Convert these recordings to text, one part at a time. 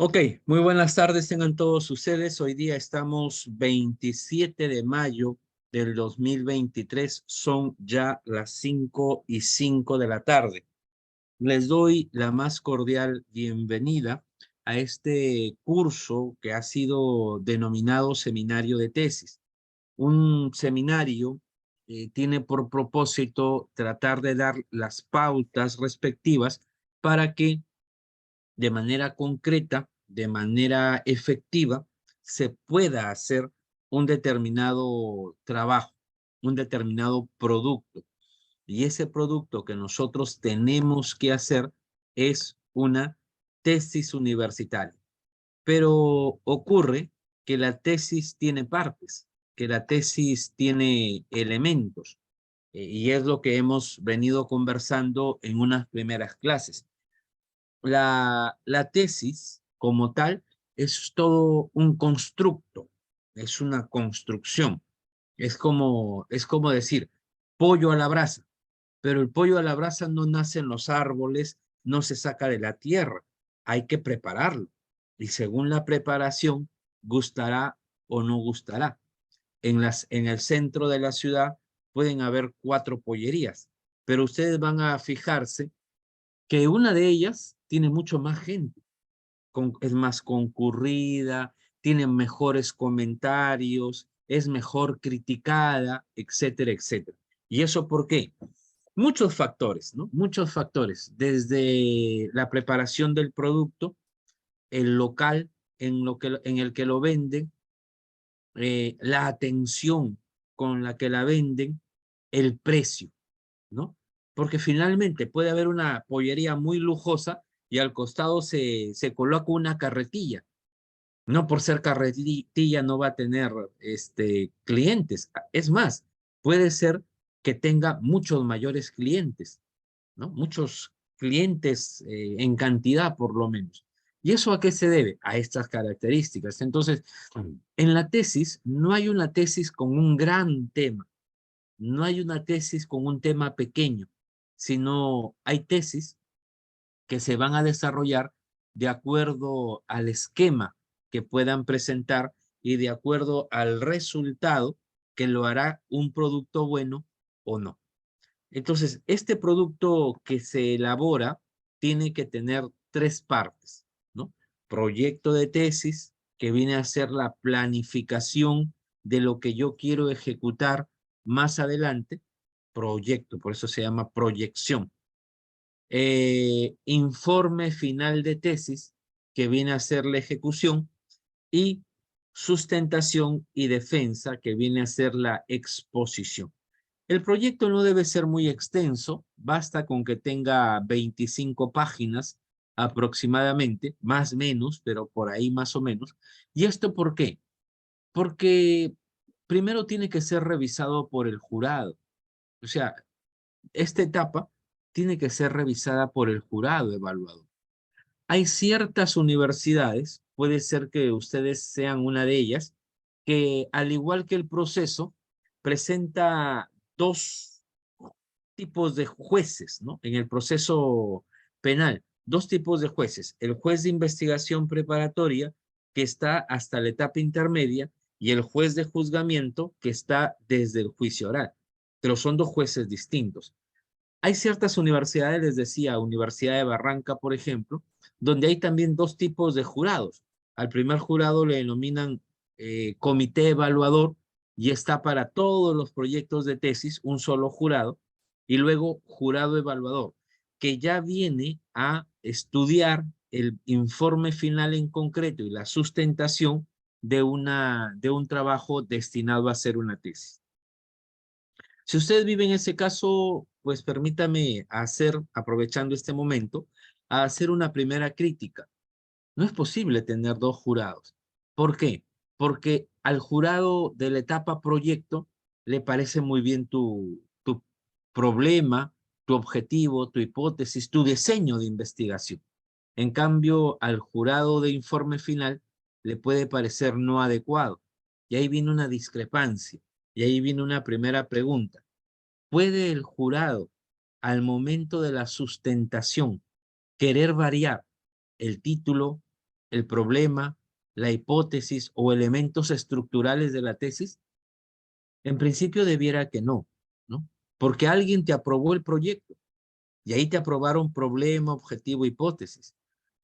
Ok, muy buenas tardes tengan todos ustedes. Hoy día estamos 27 de mayo del 2023. Son ya las 5:05 de la tarde. Les doy la más cordial bienvenida a este curso que ha sido denominado Seminario de Tesis. Un seminario tiene por propósito tratar de dar las pautas respectivas para que de manera concreta, de manera efectiva, se pueda hacer un determinado trabajo, un determinado producto. Y ese producto que nosotros tenemos que hacer es una tesis universitaria. Pero ocurre que la tesis tiene partes, que la tesis tiene elementos, y es lo que hemos venido conversando en unas primeras clases. La tesis como tal es todo un constructo, es una construcción. Es como decir pollo a la brasa, pero el pollo a la brasa no nace en los árboles, no se saca de la tierra, hay que prepararlo. Y según la preparación, gustará o no gustará. En el centro de la ciudad pueden haber 4 pollerías, pero ustedes van a fijarse que una de ellas tiene mucho más gente, es más concurrida, tiene mejores comentarios, es mejor criticada, etcétera, etcétera. ¿Y eso por qué? Muchos factores, ¿no? Muchos factores, desde la preparación del producto, el local en el que lo venden, la atención con la que la venden, el precio, ¿no? Porque finalmente puede haber una pollería muy lujosa y al costado se coloca una carretilla. No por ser carretilla no va a tener clientes. Es más, puede ser que tenga muchos mayores clientes, ¿no? Muchos clientes en cantidad por lo menos. ¿Y eso a qué se debe? A estas características. Entonces, en la tesis no hay una tesis con un gran tema, no hay una tesis con un tema pequeño, sino hay tesis que se van a desarrollar de acuerdo al esquema que puedan presentar y de acuerdo al resultado que lo hará un producto bueno o no. Entonces, este producto que se elabora tiene que tener 3 partes, ¿no? Proyecto de tesis, que viene a ser la planificación de lo que yo quiero ejecutar más adelante. Proyecto, por eso se llama proyección. Informe final de tesis, que viene a ser la ejecución, y sustentación y defensa, que viene a ser la exposición. El proyecto no debe ser muy extenso, basta con que tenga 25 páginas aproximadamente, más o menos, pero por ahí más o menos. ¿Y esto por qué? Porque primero tiene que ser revisado por el jurado. O sea, esta etapa tiene que ser revisada por el jurado evaluador. Hay ciertas universidades, puede ser que ustedes sean una de ellas, que al igual que el proceso, presenta 2 tipos de jueces, ¿no? En el proceso penal, 2 tipos de jueces. El juez de investigación preparatoria, que está hasta la etapa intermedia, y el juez de juzgamiento, que está desde el juicio oral. Pero son 2 jueces distintos. Hay ciertas universidades, les decía, Universidad de Barranca, por ejemplo, donde hay también 2 tipos de jurados. Al primer jurado le denominan comité evaluador y está para todos los proyectos de tesis un solo jurado, y luego jurado evaluador, que ya viene a estudiar el informe final en concreto y la sustentación de un trabajo destinado a hacer una tesis. Si usted vive en ese caso, pues permítame hacer, aprovechando este momento, a hacer una primera crítica. No es posible tener 2 jurados. ¿Por qué? Porque al jurado de la etapa proyecto le parece muy bien tu problema, tu objetivo, tu hipótesis, tu diseño de investigación. En cambio, al jurado de informe final le puede parecer no adecuado. Y ahí viene una discrepancia. Y ahí viene una primera pregunta. ¿Puede el jurado, al momento de la sustentación, querer variar el título, el problema, la hipótesis o elementos estructurales de la tesis? En principio debiera que no, ¿no? Porque alguien te aprobó el proyecto y ahí te aprobaron problema, objetivo, hipótesis.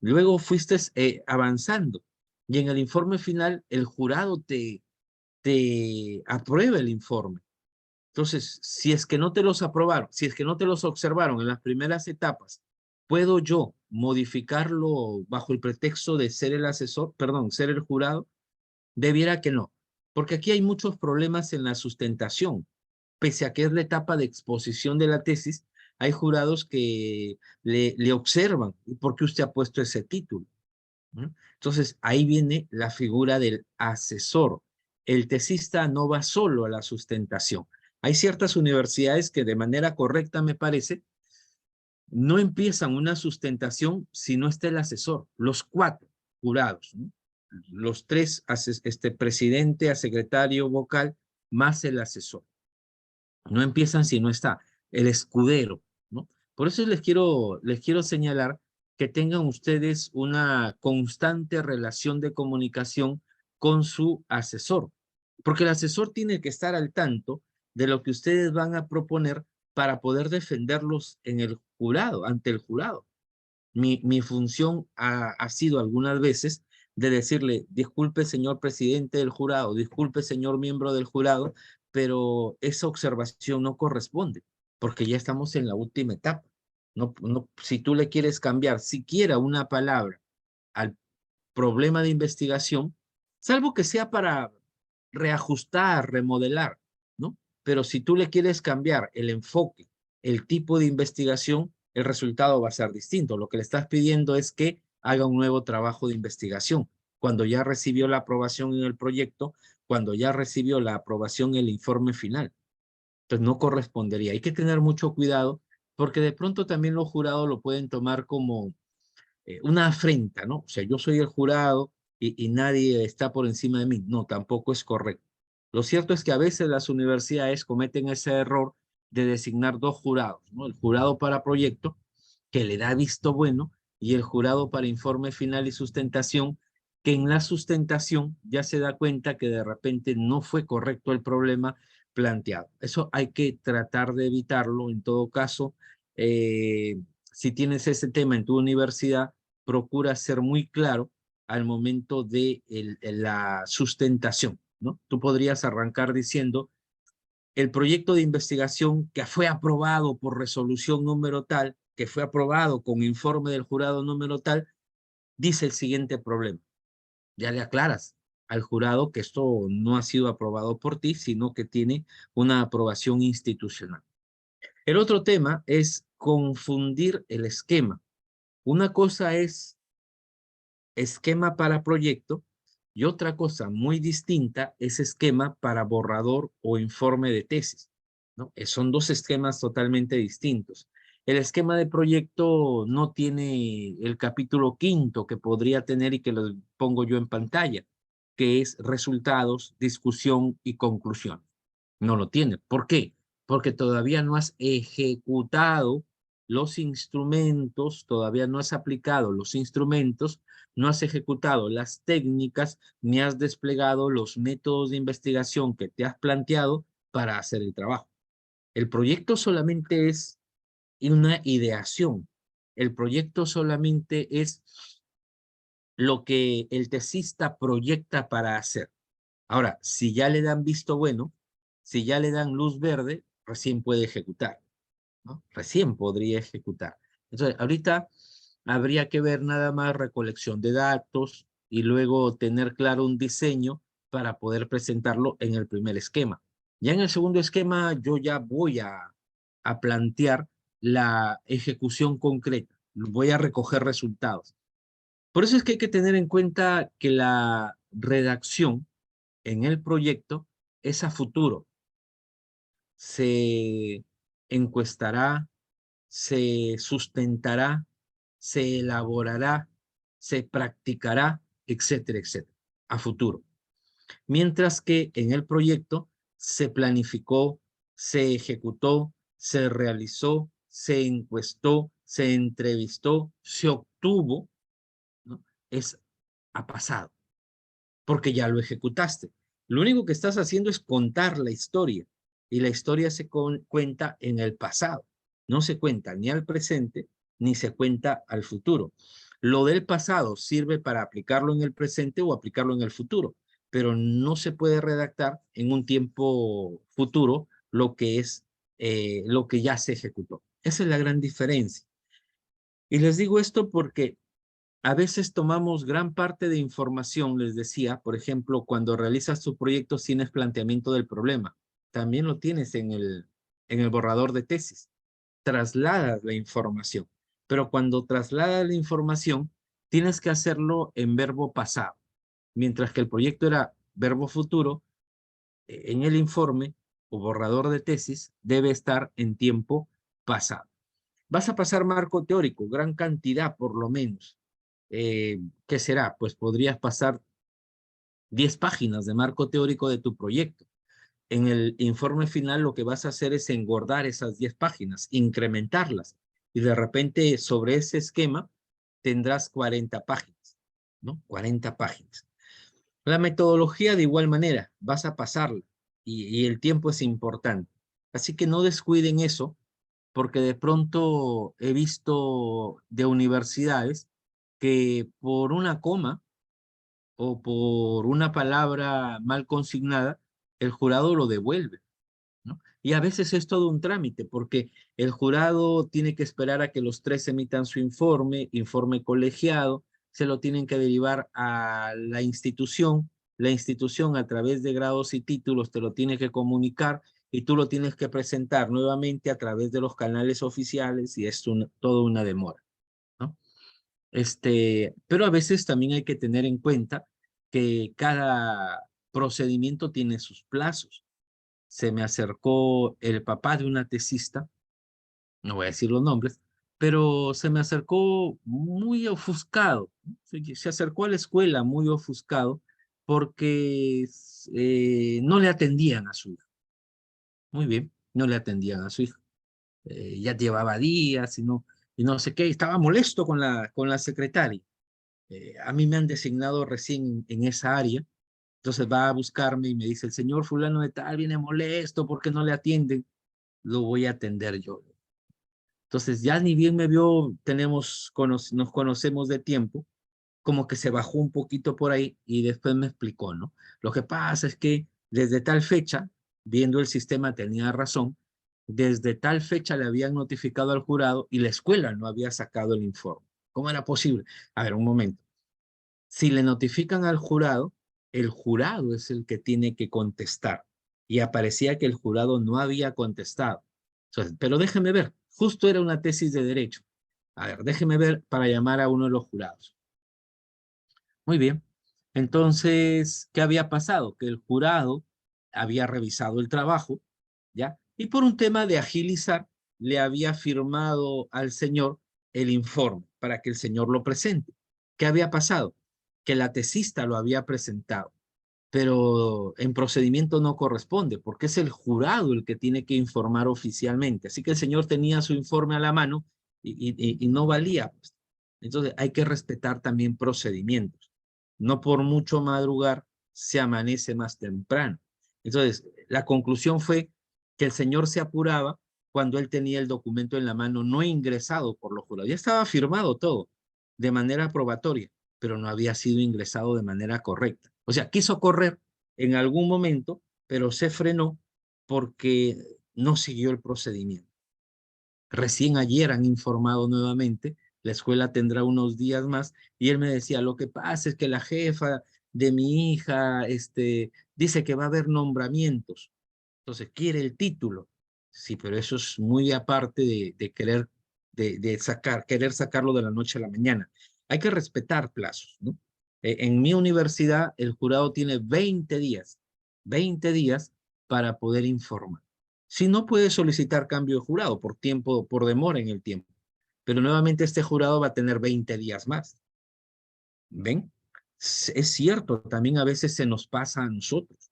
Luego fuiste avanzando y en el informe final el jurado te aprueba el informe. Entonces, si es que no te los aprobaron, si es que no te los observaron en las primeras etapas, ¿puedo yo modificarlo bajo el pretexto de ser el asesor, perdón, ser el jurado? Debiera que no, porque aquí hay muchos problemas en la sustentación. Pese a que es la etapa de exposición de la tesis, hay jurados que le observan. ¿Por qué usted ha puesto ese título? ¿No? Entonces, ahí viene la figura del asesor. El tesista no va solo a la sustentación. Hay ciertas universidades que de manera correcta, me parece, no empiezan una sustentación si no está el asesor. Los 4 jurados, ¿no? Los 3, presidente, a secretario vocal, más el asesor. No empiezan si no está el escudero, ¿no? Por eso les quiero señalar que tengan ustedes una constante relación de comunicación con su asesor, porque el asesor tiene que estar al tanto de lo que ustedes van a proponer para poder defenderlos en el jurado, ante el jurado. Mi función ha sido algunas veces de decirle, disculpe señor presidente del jurado, disculpe señor miembro del jurado, pero esa observación no corresponde, porque ya estamos en la última etapa. Si tú le quieres cambiar siquiera una palabra al problema de investigación, salvo que sea para reajustar, remodelar, ¿no? Pero si tú le quieres cambiar el enfoque, el tipo de investigación, el resultado va a ser distinto. Lo que le estás pidiendo es que haga un nuevo trabajo de investigación. Cuando ya recibió la aprobación en el proyecto, cuando ya recibió la aprobación en el informe final. Entonces no correspondería. Hay que tener mucho cuidado porque de pronto también los jurados lo pueden tomar como una afrenta, ¿no? O sea, yo soy el jurado y nadie está por encima de mí. No, tampoco es correcto. Lo cierto es que a veces las universidades cometen ese error de designar 2 jurados, ¿no? El jurado para proyecto, que le da visto bueno, y el jurado para informe final y sustentación, que en la sustentación ya se da cuenta que de repente no fue correcto el problema planteado. Eso hay que tratar de evitarlo. En todo caso, si tienes ese tema en tu universidad, procura ser muy claro al momento de la sustentación, ¿no? Tú podrías arrancar diciendo, el proyecto de investigación que fue aprobado por resolución número tal, que fue aprobado con informe del jurado número tal, dice el siguiente problema. Ya le aclaras al jurado que esto no ha sido aprobado por ti, sino que tiene una aprobación institucional. El otro tema es confundir el esquema. Una cosa es esquema para proyecto y otra cosa muy distinta es esquema para borrador o informe de tesis, ¿no? Son 2 esquemas totalmente distintos. El esquema de proyecto no tiene el capítulo 5º que podría tener y que lo pongo yo en pantalla, que es resultados, discusión y conclusión. No lo tiene. ¿Por qué? Porque todavía no has ejecutado los instrumentos, todavía no has aplicado los instrumentos, no has ejecutado las técnicas, ni has desplegado los métodos de investigación que te has planteado para hacer el trabajo. El proyecto solamente es una ideación. El proyecto solamente es lo que el tesista proyecta para hacer. Ahora, si ya le dan visto bueno, si ya le dan luz verde, recién puede ejecutar, ¿no? Recién podría ejecutar. Entonces, ahorita habría que ver nada más recolección de datos y luego tener claro un diseño para poder presentarlo en el primer esquema. Ya en el segundo esquema yo ya voy a plantear la ejecución concreta, voy a recoger resultados. Por eso es que hay que tener en cuenta que la redacción en el proyecto es a futuro. Se encuestará, se sustentará, se elaborará, se practicará, etcétera, etcétera, a futuro. Mientras que en el proyecto se planificó, se ejecutó, se realizó, se encuestó, se entrevistó, se obtuvo, ¿no? Es a pasado, porque ya lo ejecutaste. Lo único que estás haciendo es contar la historia, y la historia se cuenta en el pasado. No se cuenta ni al presente, ni se cuenta al futuro. Lo del pasado sirve para aplicarlo en el presente o aplicarlo en el futuro, pero no se puede redactar en un tiempo futuro lo que es lo que ya se ejecutó. Esa es la gran diferencia. Y les digo esto porque a veces tomamos gran parte de información, les decía, por ejemplo, cuando realizas tu proyecto tienes planteamiento del problema. También lo tienes en el borrador de tesis. Trasladas la información, pero cuando trasladas la información, tienes que hacerlo en verbo pasado. Mientras que el proyecto era verbo futuro, en el informe o borrador de tesis debe estar en tiempo pasado. Vas a pasar marco teórico, gran cantidad por lo menos. ¿Qué será? Pues podrías pasar 10 páginas de marco teórico de tu proyecto. En el informe final lo que vas a hacer es engordar esas 10 páginas, incrementarlas, y de repente sobre ese esquema tendrás 40 páginas, ¿no? 40 páginas. La metodología de igual manera, vas a pasarla, y el tiempo es importante. Así que no descuiden eso, porque de pronto he visto de universidades que por una coma o por una palabra mal consignada, el jurado lo devuelve, ¿no? Y a veces es todo un trámite, porque el jurado tiene que esperar a que los tres emitan su informe colegiado, se lo tienen que derivar a la institución a través de grados y títulos te lo tiene que comunicar, y tú lo tienes que presentar nuevamente a través de los canales oficiales, y es toda una demora, ¿no? Pero a veces también hay que tener en cuenta que cada procedimiento tiene sus plazos. Se me acercó el papá de una tesista, no voy a decir los nombres, pero se me acercó muy ofuscado, ¿no? Se acercó a la escuela muy ofuscado porque no le atendían a su hijo. Muy bien, no le atendían a su hijo. Ya llevaba días y no sé qué, estaba molesto con la secretaria. A mí me han designado recién en esa área, entonces va a buscarme y me dice, el señor fulano de tal viene molesto porque no le atienden, lo voy a atender yo. Entonces ya ni bien me vio, nos conocemos de tiempo, como que se bajó un poquito por ahí y después me explicó, ¿no? Lo que pasa es que desde tal fecha, viendo el sistema tenía razón, desde tal fecha le habían notificado al jurado y la escuela no había sacado el informe. ¿Cómo era posible? A ver, un momento. Si le notifican al jurado, el jurado es el que tiene que contestar. Y aparecía que el jurado no había contestado. Entonces, pero déjeme ver, justo era una tesis de derecho. A ver, déjeme ver para llamar a uno de los jurados. Muy bien. Entonces, ¿qué había pasado? Que el jurado había revisado el trabajo, ¿ya? Y por un tema de agilizar, le había firmado al señor el informe para que el señor lo presente. ¿Qué había pasado? Que la tesista lo había presentado, pero en procedimiento no corresponde, porque es el jurado el que tiene que informar oficialmente. Así que el señor tenía su informe a la mano y no valía, pues. Entonces hay que respetar también procedimientos. No por mucho madrugar se amanece más temprano. Entonces, la conclusión fue que el señor se apuraba cuando él tenía el documento en la mano no ingresado por los jurados. Ya estaba firmado todo de manera probatoria, pero no había sido ingresado de manera correcta. O sea, quiso correr en algún momento, pero se frenó porque no siguió el procedimiento. Recién ayer han informado nuevamente, la escuela tendrá unos días más, y él me decía, lo que pasa es que la jefa de mi hija dice que va a haber nombramientos, entonces quiere el título. Sí, pero eso es muy aparte de querer, querer sacarlo de la noche a la mañana. Hay que respetar plazos, ¿no? En mi universidad el jurado tiene 20 días para poder informar. Si no, puede solicitar cambio de jurado por tiempo, por demora en el tiempo. Pero nuevamente este jurado va a tener 20 días más. ¿Ven? Es cierto, también a veces se nos pasa a nosotros.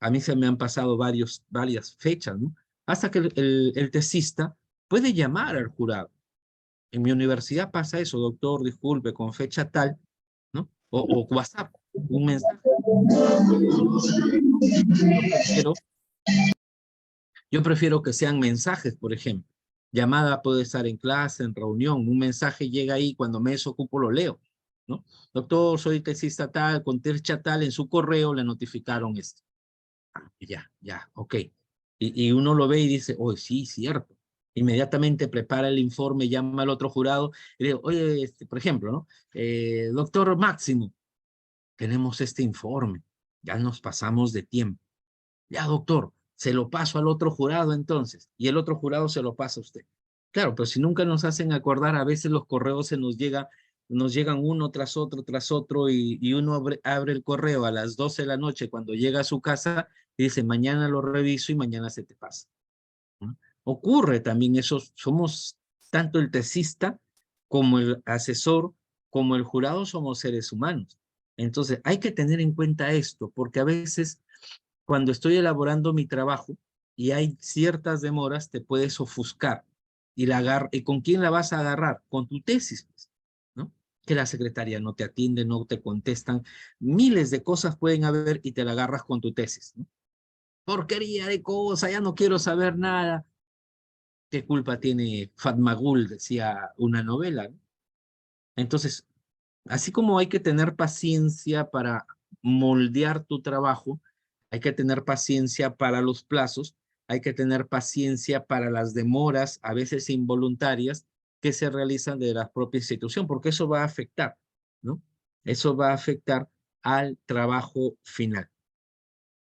A mí se me han pasado varias fechas, ¿no? Hasta que el tesista puede llamar al jurado. En mi universidad pasa eso, doctor, disculpe, con fecha tal, ¿no? o WhatsApp, un mensaje. Yo prefiero que sean mensajes, por ejemplo. Llamada puede estar en clase, en reunión, un mensaje llega ahí, cuando me desocupo lo leo, ¿no? Doctor, soy tesista tal, con tercha tal, en su correo le notificaron esto. Ah, ya, ok. Y uno lo ve y dice, oh, sí, cierto. Inmediatamente prepara el informe, llama al otro jurado y le digo, oye, por ejemplo, ¿no? Doctor Máximo, tenemos este informe, ya nos pasamos de tiempo. Ya, doctor, se lo paso al otro jurado entonces, y el otro jurado se lo pasa a usted. Claro, pero si nunca nos hacen acordar, a veces los correos nos llegan uno tras otro, y uno abre el correo a las 12 de la noche cuando llega a su casa y dice, mañana lo reviso y mañana se te pasa, ¿no? Ocurre también eso, somos tanto el tesista como el asesor, como el jurado, somos seres humanos. Entonces, hay que tener en cuenta esto, porque a veces cuando estoy elaborando mi trabajo y hay ciertas demoras, te puedes ofuscar ¿y con quién la vas a agarrar? Con tu tesis, pues, ¿no? Que la secretaria no te atiende, no te contestan, miles de cosas pueden haber y te la agarras con tu tesis, ¿no? Porquería de cosa, ya no quiero saber nada. ¿Qué culpa tiene Fatmagul? Decía una novela, ¿no? Entonces, así como hay que tener paciencia para moldear tu trabajo, hay que tener paciencia para los plazos, hay que tener paciencia para las demoras, a veces involuntarias, que se realizan de la propia institución, porque eso va a afectar, ¿no? Eso va a afectar al trabajo final.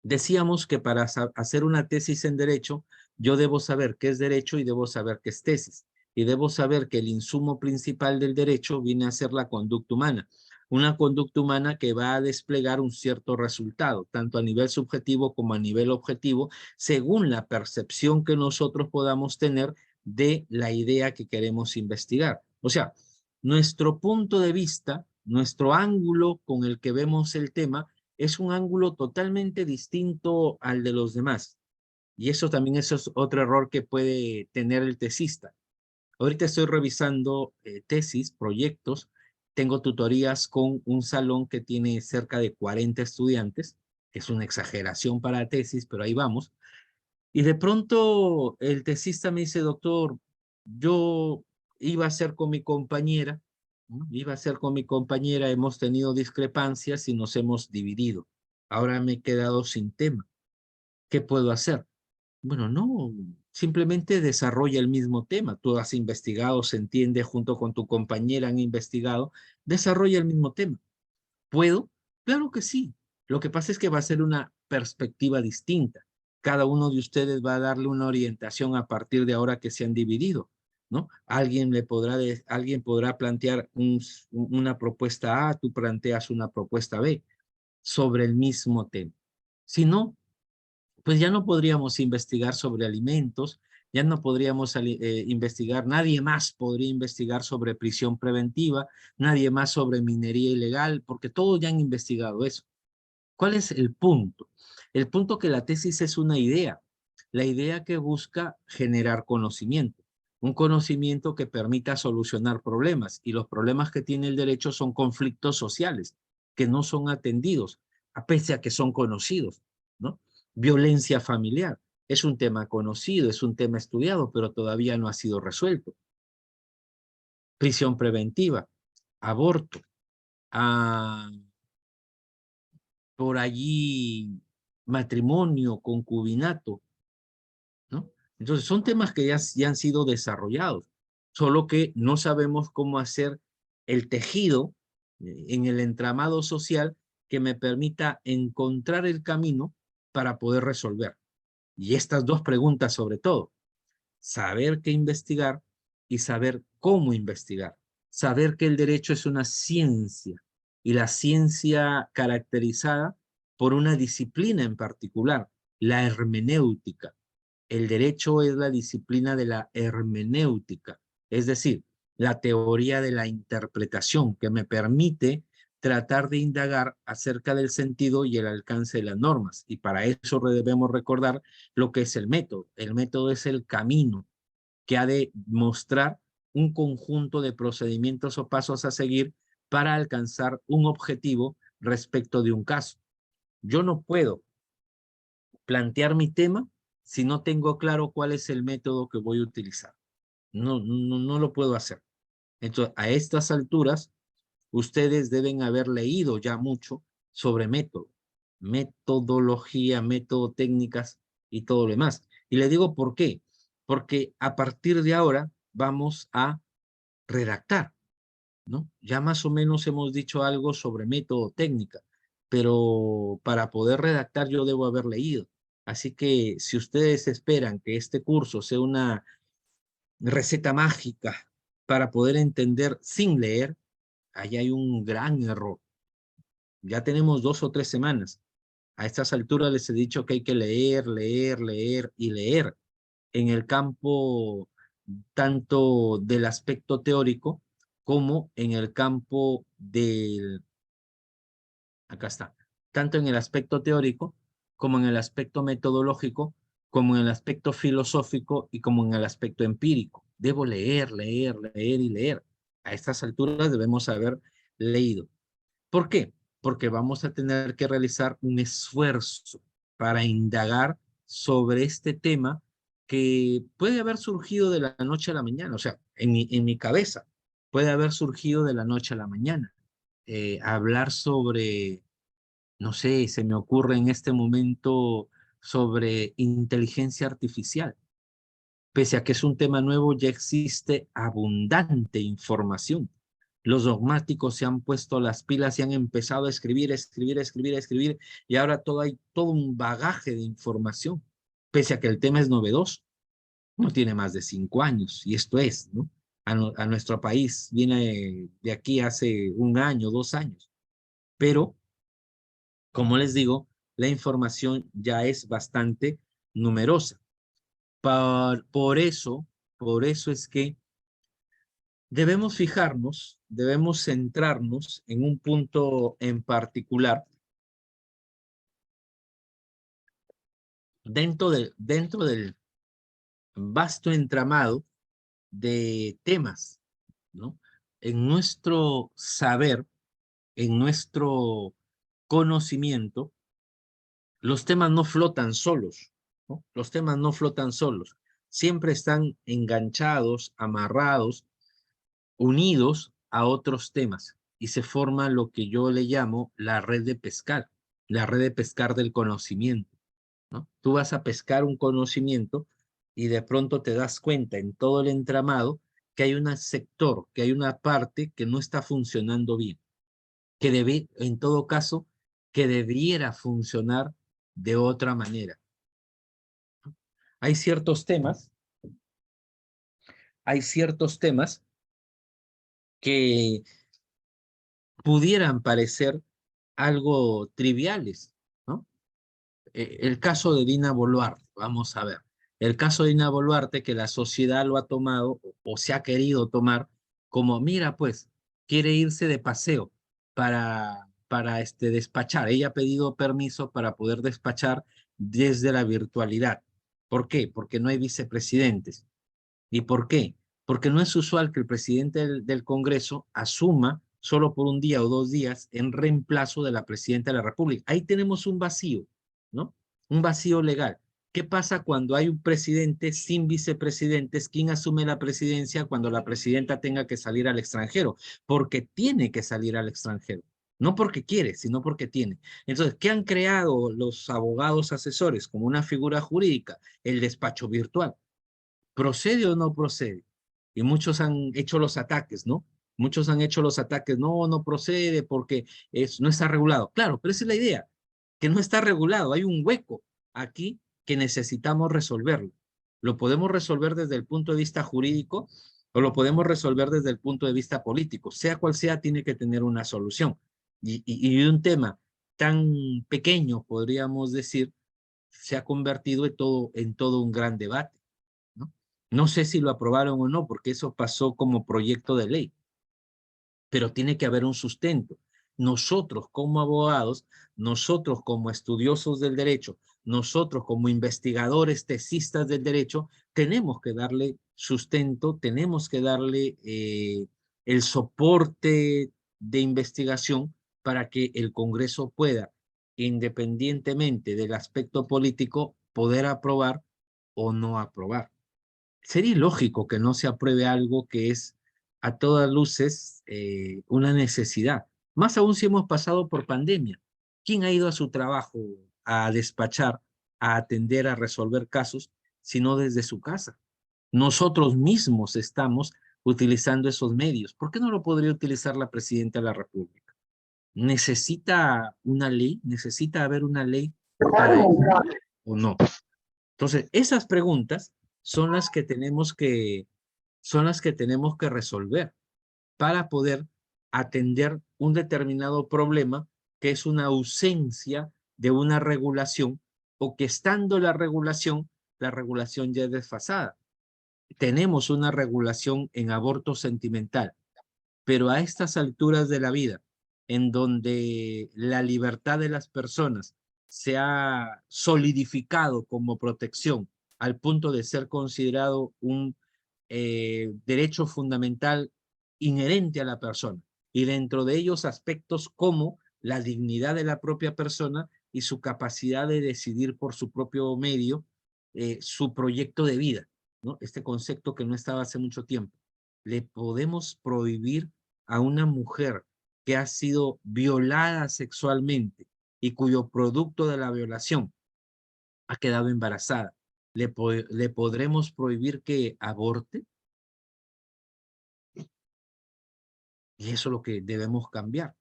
Decíamos que para hacer una tesis en derecho, yo debo saber qué es derecho y debo saber qué es tesis. Y debo saber que el insumo principal del derecho viene a ser la conducta humana. Una conducta humana que va a desplegar un cierto resultado, tanto a nivel subjetivo como a nivel objetivo, según la percepción que nosotros podamos tener de la idea que queremos investigar. O sea, nuestro punto de vista, nuestro ángulo con el que vemos el tema, es un ángulo totalmente distinto al de los demás. Y eso es otro error que puede tener el tesista. Ahorita estoy revisando tesis, proyectos, tengo tutorías con un salón que tiene cerca de 40 estudiantes, que es una exageración para tesis, pero ahí vamos. Y de pronto el tesista me dice, doctor, yo iba a ser con mi compañera, ¿no? Iba a ser con mi compañera, hemos tenido discrepancias y nos hemos dividido. Ahora me he quedado sin tema. ¿Qué puedo hacer? Bueno, no, simplemente desarrolla el mismo tema. Tú has investigado, se entiende, junto con tu compañera han investigado, desarrolla el mismo tema. ¿Puedo? Claro que sí. Lo que pasa es que va a ser una perspectiva distinta. Cada uno de ustedes va a darle una orientación a partir de ahora que se han dividido, ¿no? Alguien podrá plantear una propuesta A, tú planteas una propuesta B sobre el mismo tema. Si no, pues ya no podríamos investigar sobre alimentos, ya no podríamos investigar, nadie más podría investigar sobre prisión preventiva, nadie más sobre minería ilegal, porque todos ya han investigado eso. ¿Cuál es el punto? El punto que la tesis es una idea, la idea que busca generar conocimiento, un conocimiento que permita solucionar problemas, y los problemas que tiene el derecho son conflictos sociales, que no son atendidos, a pesar de que son conocidos, ¿no? Violencia familiar, es un tema conocido, es un tema estudiado, pero todavía no ha sido resuelto. Prisión preventiva, aborto, por allí matrimonio, concubinato, ¿no? Entonces son temas que ya han sido desarrollados, solo que no sabemos cómo hacer el tejido en el entramado social que me permita encontrar el camino para poder resolver. Y estas dos preguntas sobre todo, saber qué investigar y saber cómo investigar. Saber que el derecho es una ciencia y la ciencia caracterizada por una disciplina en particular, la hermenéutica. El derecho es la disciplina de la hermenéutica, es decir, la teoría de la interpretación que me permite tratar de indagar acerca del sentido y el alcance de las normas. Y para eso debemos recordar lo que es el método. El método es el camino que ha de mostrar un conjunto de procedimientos o pasos a seguir para alcanzar un objetivo respecto de un caso. Yo no puedo plantear mi tema si no tengo claro cuál es el método que voy a utilizar. No lo puedo hacer. Entonces, a estas alturas, ustedes deben haber leído ya mucho sobre método, metodología, método, técnicas y todo lo demás. Y le digo por qué. Porque a partir de ahora vamos a redactar, ¿no? Ya más o menos hemos dicho algo sobre método, técnica, pero para poder redactar yo debo haber leído. Así que si ustedes esperan que este curso sea una receta mágica para poder entender sin leer, ahí hay un gran error. Ya tenemos 2 o 3 semanas. A estas alturas les he dicho que hay que leer, leer, leer y leer en el campo tanto del aspecto teórico como en el campo del, acá está, tanto en el aspecto teórico como en el aspecto metodológico, como en el aspecto filosófico y como en el aspecto empírico. Debo leer, leer, leer y leer. A estas alturas debemos haber leído. ¿Por qué? Porque vamos a tener que realizar un esfuerzo para indagar sobre este tema que puede haber surgido de la noche a la mañana, o sea, en mi cabeza, puede haber surgido de la noche a la mañana. Hablar sobre, no sé, se me ocurre en este momento sobre inteligencia artificial. Pese a que es un tema nuevo, ya existe abundante información. Los dogmáticos se han puesto las pilas y han empezado a escribir, escribir, escribir, escribir, y ahora hay todo un bagaje de información, pese a que el tema es novedoso. No tiene más de 5 años, y esto es, ¿no? A nuestro país viene de aquí hace 1 año, 2 años, pero, como les digo, la información ya es bastante numerosa. Por eso es que debemos fijarnos, debemos centrarnos en un punto en particular dentro del vasto entramado de temas, ¿no? En nuestro saber, en nuestro conocimiento, los temas no flotan solos, ¿no? Los temas no flotan solos. Siempre están enganchados, amarrados, unidos a otros temas y se forma lo que yo le llamo la red de pescar del conocimiento, ¿no? Tú vas a pescar un conocimiento y de pronto te das cuenta en todo el entramado que hay un sector, que hay una parte que no está funcionando bien, que debe, en todo caso, que debiera funcionar de otra manera. Hay ciertos temas, hay ciertos temas que pudieran parecer algo triviales, ¿no? El caso de Dina Boluarte, vamos a ver. El caso de Dina Boluarte que la sociedad lo ha tomado o se ha querido tomar como, mira, pues, quiere irse de paseo para despachar. Ella ha pedido permiso para poder despachar desde la virtualidad. ¿Por qué? Porque no hay vicepresidentes. ¿Y por qué? Porque no es usual que el presidente del Congreso asuma solo por un día o 2 días en reemplazo de la presidenta de la República. Ahí tenemos un vacío, ¿no? Un vacío legal. ¿Qué pasa cuando hay un presidente sin vicepresidentes? ¿Quién asume la presidencia cuando la presidenta tenga que salir al extranjero? Porque tiene que salir al extranjero. No porque quiere, sino porque tiene. Entonces, ¿qué han creado los abogados asesores como una figura jurídica? El despacho virtual. ¿Procede o no procede? Y muchos han hecho los ataques, ¿no? Muchos han hecho los ataques, no procede porque no está regulado. Claro, pero esa es la idea, que no está regulado, hay un hueco aquí que necesitamos resolverlo. Lo podemos resolver desde el punto de vista jurídico o lo podemos resolver desde el punto de vista político. Sea cual sea, tiene que tener una solución. Y un tema tan pequeño, podríamos decir, se ha convertido en todo un gran debate, ¿no? No sé si lo aprobaron o no, porque eso pasó como proyecto de ley, pero tiene que haber un sustento. Nosotros como abogados, nosotros como estudiosos del derecho, nosotros como investigadores, tesistas del derecho, tenemos que darle sustento, tenemos que darle el soporte de investigación para que el Congreso pueda, independientemente del aspecto político, poder aprobar o no aprobar. Sería ilógico que no se apruebe algo que es a todas luces una necesidad. Más aún si hemos pasado por pandemia. ¿Quién ha ido a su trabajo a despachar, a atender, a resolver casos, sino desde su casa? Nosotros mismos estamos utilizando esos medios. ¿Por qué no lo podría utilizar la Presidenta de la República? ¿Necesita una ley? ¿Necesita haber una ley para eso o no? Entonces, esas preguntas son las que tenemos que resolver para poder atender un determinado problema que es una ausencia de una regulación o que estando la regulación ya es desfasada. Tenemos una regulación en aborto sentimental, pero a estas alturas de la vida, en donde la libertad de las personas se ha solidificado como protección al punto de ser considerado un derecho fundamental inherente a la persona, y dentro de ellos aspectos como la dignidad de la propia persona y su capacidad de decidir por su propio medio su proyecto de vida, ¿no? Este concepto que no estaba hace mucho tiempo. ¿Le podemos prohibir a una mujer que ha sido violada sexualmente y cuyo producto de la violación ha quedado embarazada? ¿Le podremos prohibir que aborte? Y eso es lo que debemos cambiar.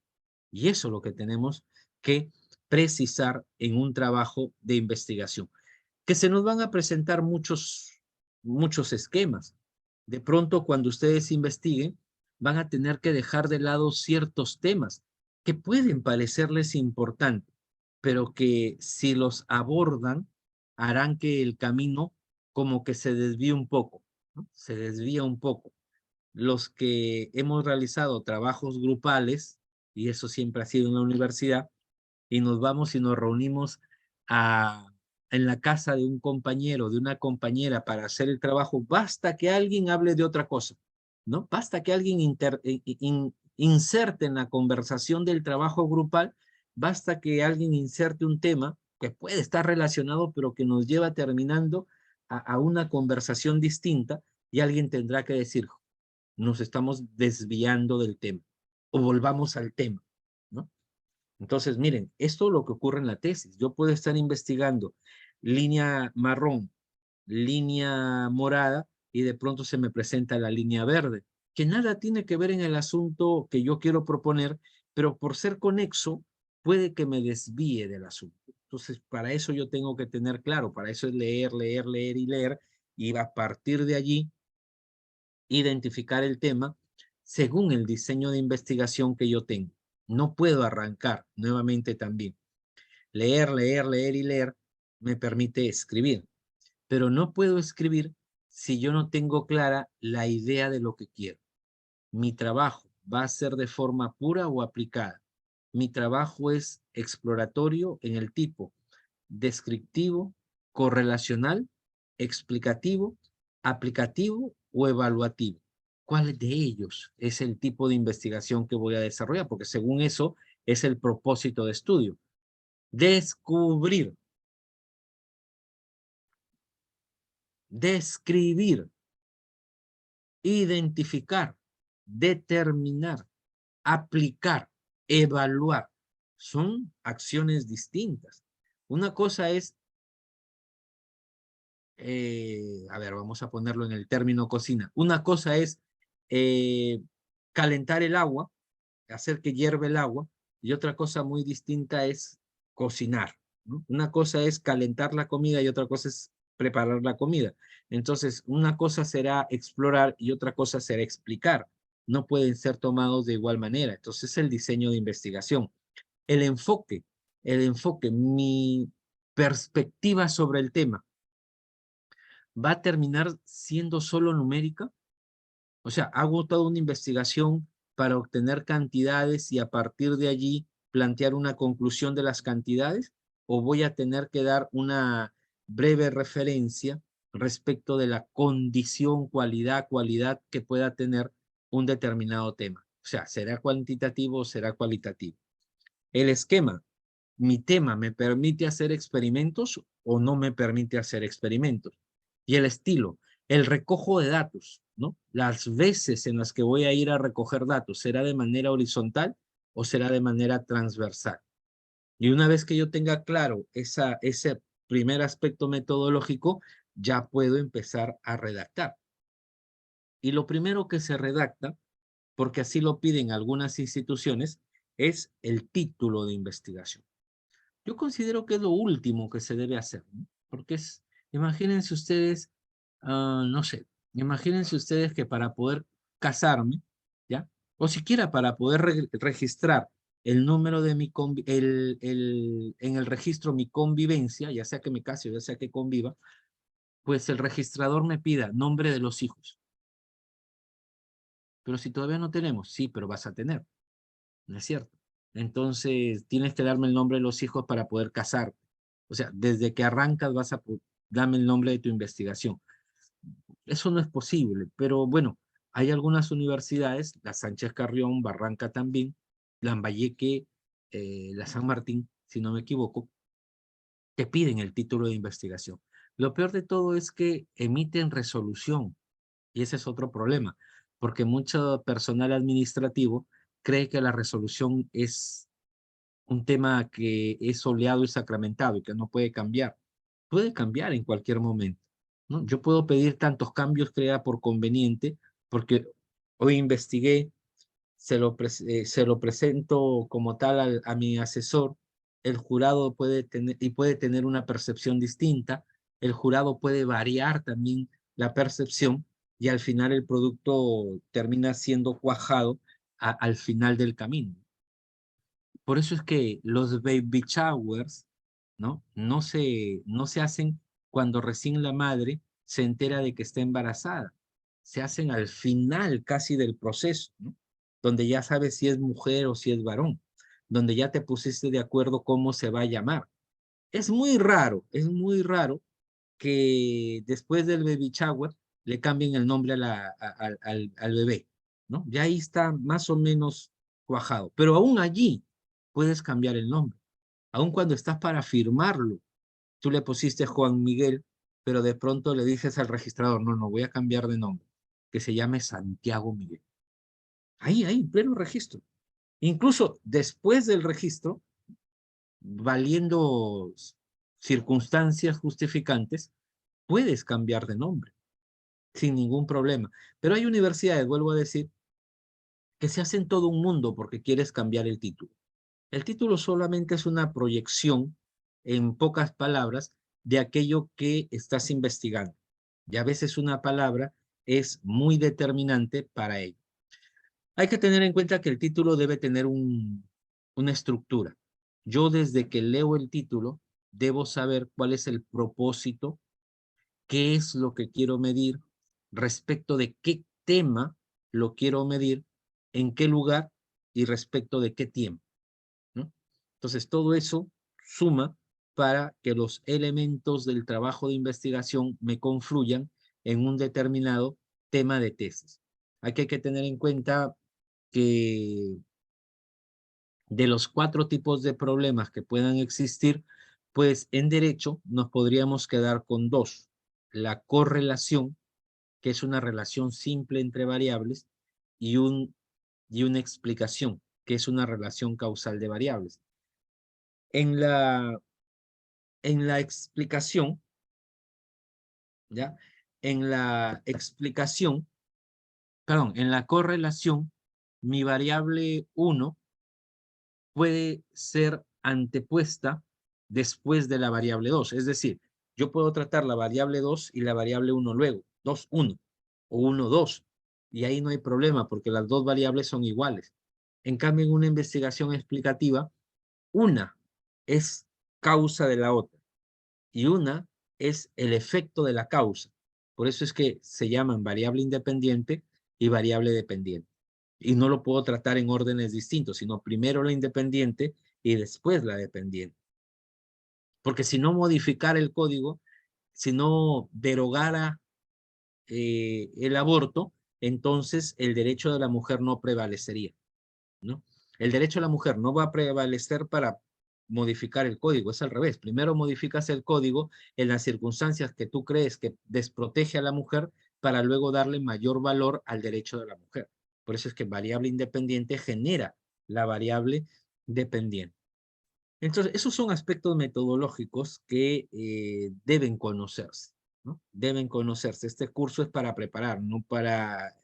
Y eso es lo que tenemos que precisar en un trabajo de investigación. Que se nos van a presentar muchos esquemas. De pronto, cuando ustedes investiguen, van a tener que dejar de lado ciertos temas que pueden parecerles importantes, pero que si los abordan, harán que el camino como que se desvíe un poco, ¿no? Se desvía un poco. Los que hemos realizado trabajos grupales, y eso siempre ha sido en la universidad, y nos vamos y nos reunimos en la casa de un compañero, de una compañera para hacer el trabajo, basta que alguien hable de otra cosa, ¿no? Basta que alguien inserte en la conversación del trabajo grupal, basta que alguien inserte un tema que puede estar relacionado, pero que nos lleva terminando a una conversación distinta, y alguien tendrá que decir, nos estamos desviando del tema, o volvamos al tema, ¿no? Entonces, miren, esto es lo que ocurre en la tesis. Yo puedo estar investigando línea marrón, línea morada, y de pronto se me presenta la línea verde, que nada tiene que ver en el asunto que yo quiero proponer, pero por ser conexo, puede que me desvíe del asunto. Entonces, para eso yo tengo que tener claro, para eso es leer, leer, leer y leer, y a partir de allí identificar el tema según el diseño de investigación que yo tengo. No puedo arrancar nuevamente también. Leer, leer, leer y leer me permite escribir, pero no puedo escribir si yo no tengo clara la idea de lo que quiero. Mi trabajo va a ser de forma pura o aplicada. Mi trabajo es exploratorio en el tipo descriptivo, correlacional, explicativo, aplicativo o evaluativo. ¿Cuál de ellos es el tipo de investigación que voy a desarrollar? Porque según eso es el propósito de estudio. Descubrir, describir, identificar, determinar, aplicar, evaluar. Son acciones distintas. Una cosa es, a ver, vamos a ponerlo en el término cocina. Una cosa es calentar el agua, hacer que hierva el agua, y otra cosa muy distinta es cocinar, ¿no? Una cosa es calentar la comida y otra cosa es preparar la comida. Entonces, una cosa será explorar y otra cosa será explicar. No pueden ser tomados de igual manera. Entonces, el diseño de investigación. El enfoque, mi perspectiva sobre el tema, ¿va a terminar siendo solo numérica? O sea, hago toda una investigación para obtener cantidades y a partir de allí plantear una conclusión de las cantidades, o voy a tener que dar una breve referencia respecto de la condición, cualidad que pueda tener un determinado tema. O sea, ¿será cuantitativo o será cualitativo? El esquema, mi tema, ¿me permite hacer experimentos o no me permite hacer experimentos? Y el estilo, el recojo de datos, ¿no? Las veces en las que voy a ir a recoger datos, ¿será de manera horizontal o será de manera transversal? Y una vez que yo tenga claro ese primer aspecto metodológico, ya puedo empezar a redactar. Y lo primero que se redacta, porque así lo piden algunas instituciones, es el título de investigación. Yo considero que es lo último que se debe hacer, ¿no? Porque imagínense ustedes, no sé, imagínense ustedes que para poder casarme, ¿ya? O siquiera para poder registrar el número de en el registro mi convivencia, ya sea que me case o ya sea que conviva, pues el registrador me pida nombre de los hijos. Pero si todavía no tenemos, sí, pero vas a tener, ¿no es cierto? Entonces, tienes que darme el nombre de los hijos para poder casar. O sea, desde que arrancas vas a darme el nombre de tu investigación. Eso no es posible, pero bueno, hay algunas universidades, la Sánchez Carrión, Barranca también, Lambayeque, la San Martín, si no me equivoco, que piden el título de investigación. Lo peor de todo es que emiten resolución, y ese es otro problema, porque mucho personal administrativo cree que la resolución es un tema que es soleado y sacramentado y que no puede cambiar. Puede cambiar en cualquier momento, ¿no? Yo puedo pedir tantos cambios crea por conveniente, porque hoy investigué, se lo presento como tal a mi asesor, el jurado puede tener una percepción distinta, el jurado puede variar también la percepción y al final el producto termina siendo cuajado al final del camino. Por eso es que los baby showers, ¿no? No se hacen cuando recién la madre se entera de que está embarazada. Se hacen al final casi del proceso, ¿no? Donde ya sabes si es mujer o si es varón, donde ya te pusiste de acuerdo cómo se va a llamar. Es muy raro que después del baby shower le cambien el nombre al bebé, ¿no? Ya ahí está más o menos cuajado, pero aún allí puedes cambiar el nombre. Aún cuando estás para firmarlo, tú le pusiste Juan Miguel, pero de pronto le dices al registrador, no, no, voy a cambiar de nombre, que se llame Santiago Miguel. Ahí, pleno registro. Incluso después del registro, valiendo circunstancias justificantes, puedes cambiar de nombre sin ningún problema. Pero hay universidades, vuelvo a decir, que se hacen todo un mundo porque quieres cambiar el título. El título solamente es una proyección, en pocas palabras, de aquello que estás investigando. Y a veces una palabra es muy determinante para ello. Hay que tener en cuenta que el título debe tener una estructura. Yo desde que leo el título, debo saber cuál es el propósito, qué es lo que quiero medir, respecto de qué tema lo quiero medir, en qué lugar y respecto de qué tiempo, ¿no? Entonces, todo eso suma para que los elementos del trabajo de investigación me confluyan en un determinado tema de tesis. Aquí hay que tener en cuenta que de los 4 tipos de problemas que puedan existir, pues en derecho nos podríamos quedar con 2. La correlación, que es una relación simple entre variables, y, y una explicación, que es una relación causal de variables. En la explicación, ¿ya? En la explicación, perdón, en la correlación, mi variable 1 puede ser antepuesta después de la variable 2. Es decir, yo puedo tratar la variable 2 y la variable 1 luego, 2, 1 o 1, 2. Y ahí no hay problema porque las dos variables son iguales. En cambio, en una investigación explicativa, una es causa de la otra y una es el efecto de la causa. Por eso es que se llaman variable independiente y variable dependiente. Y no lo puedo tratar en órdenes distintos, sino primero la independiente y después la dependiente. Porque si no modificara el código, si no derogara el aborto, entonces el derecho de la mujer no prevalecería, ¿no? El derecho de la mujer no va a prevalecer para modificar el código, es al revés. Primero modificas el código en las circunstancias que tú crees que desprotege a la mujer para luego darle mayor valor al derecho de la mujer. Por eso es que variable independiente genera la variable dependiente. Entonces, esos son aspectos metodológicos que deben conocerse, ¿no? Deben conocerse. Este curso es para preparar, no para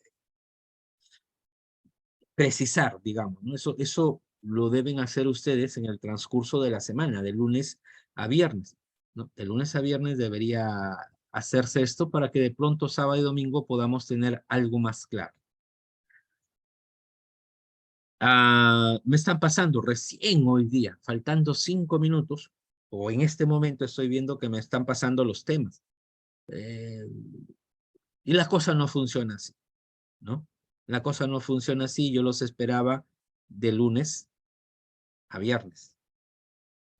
precisar, digamos, ¿no? Eso lo deben hacer ustedes en el transcurso de la semana, de lunes a viernes, ¿no? De lunes a viernes debería hacerse esto para que de pronto sábado y domingo podamos tener algo más claro. Me están pasando recién hoy día, faltando 5 minutos, o en este momento estoy viendo que me están pasando los temas. Y la cosa no funciona así, ¿no? La cosa no funciona así, yo los esperaba de lunes a viernes.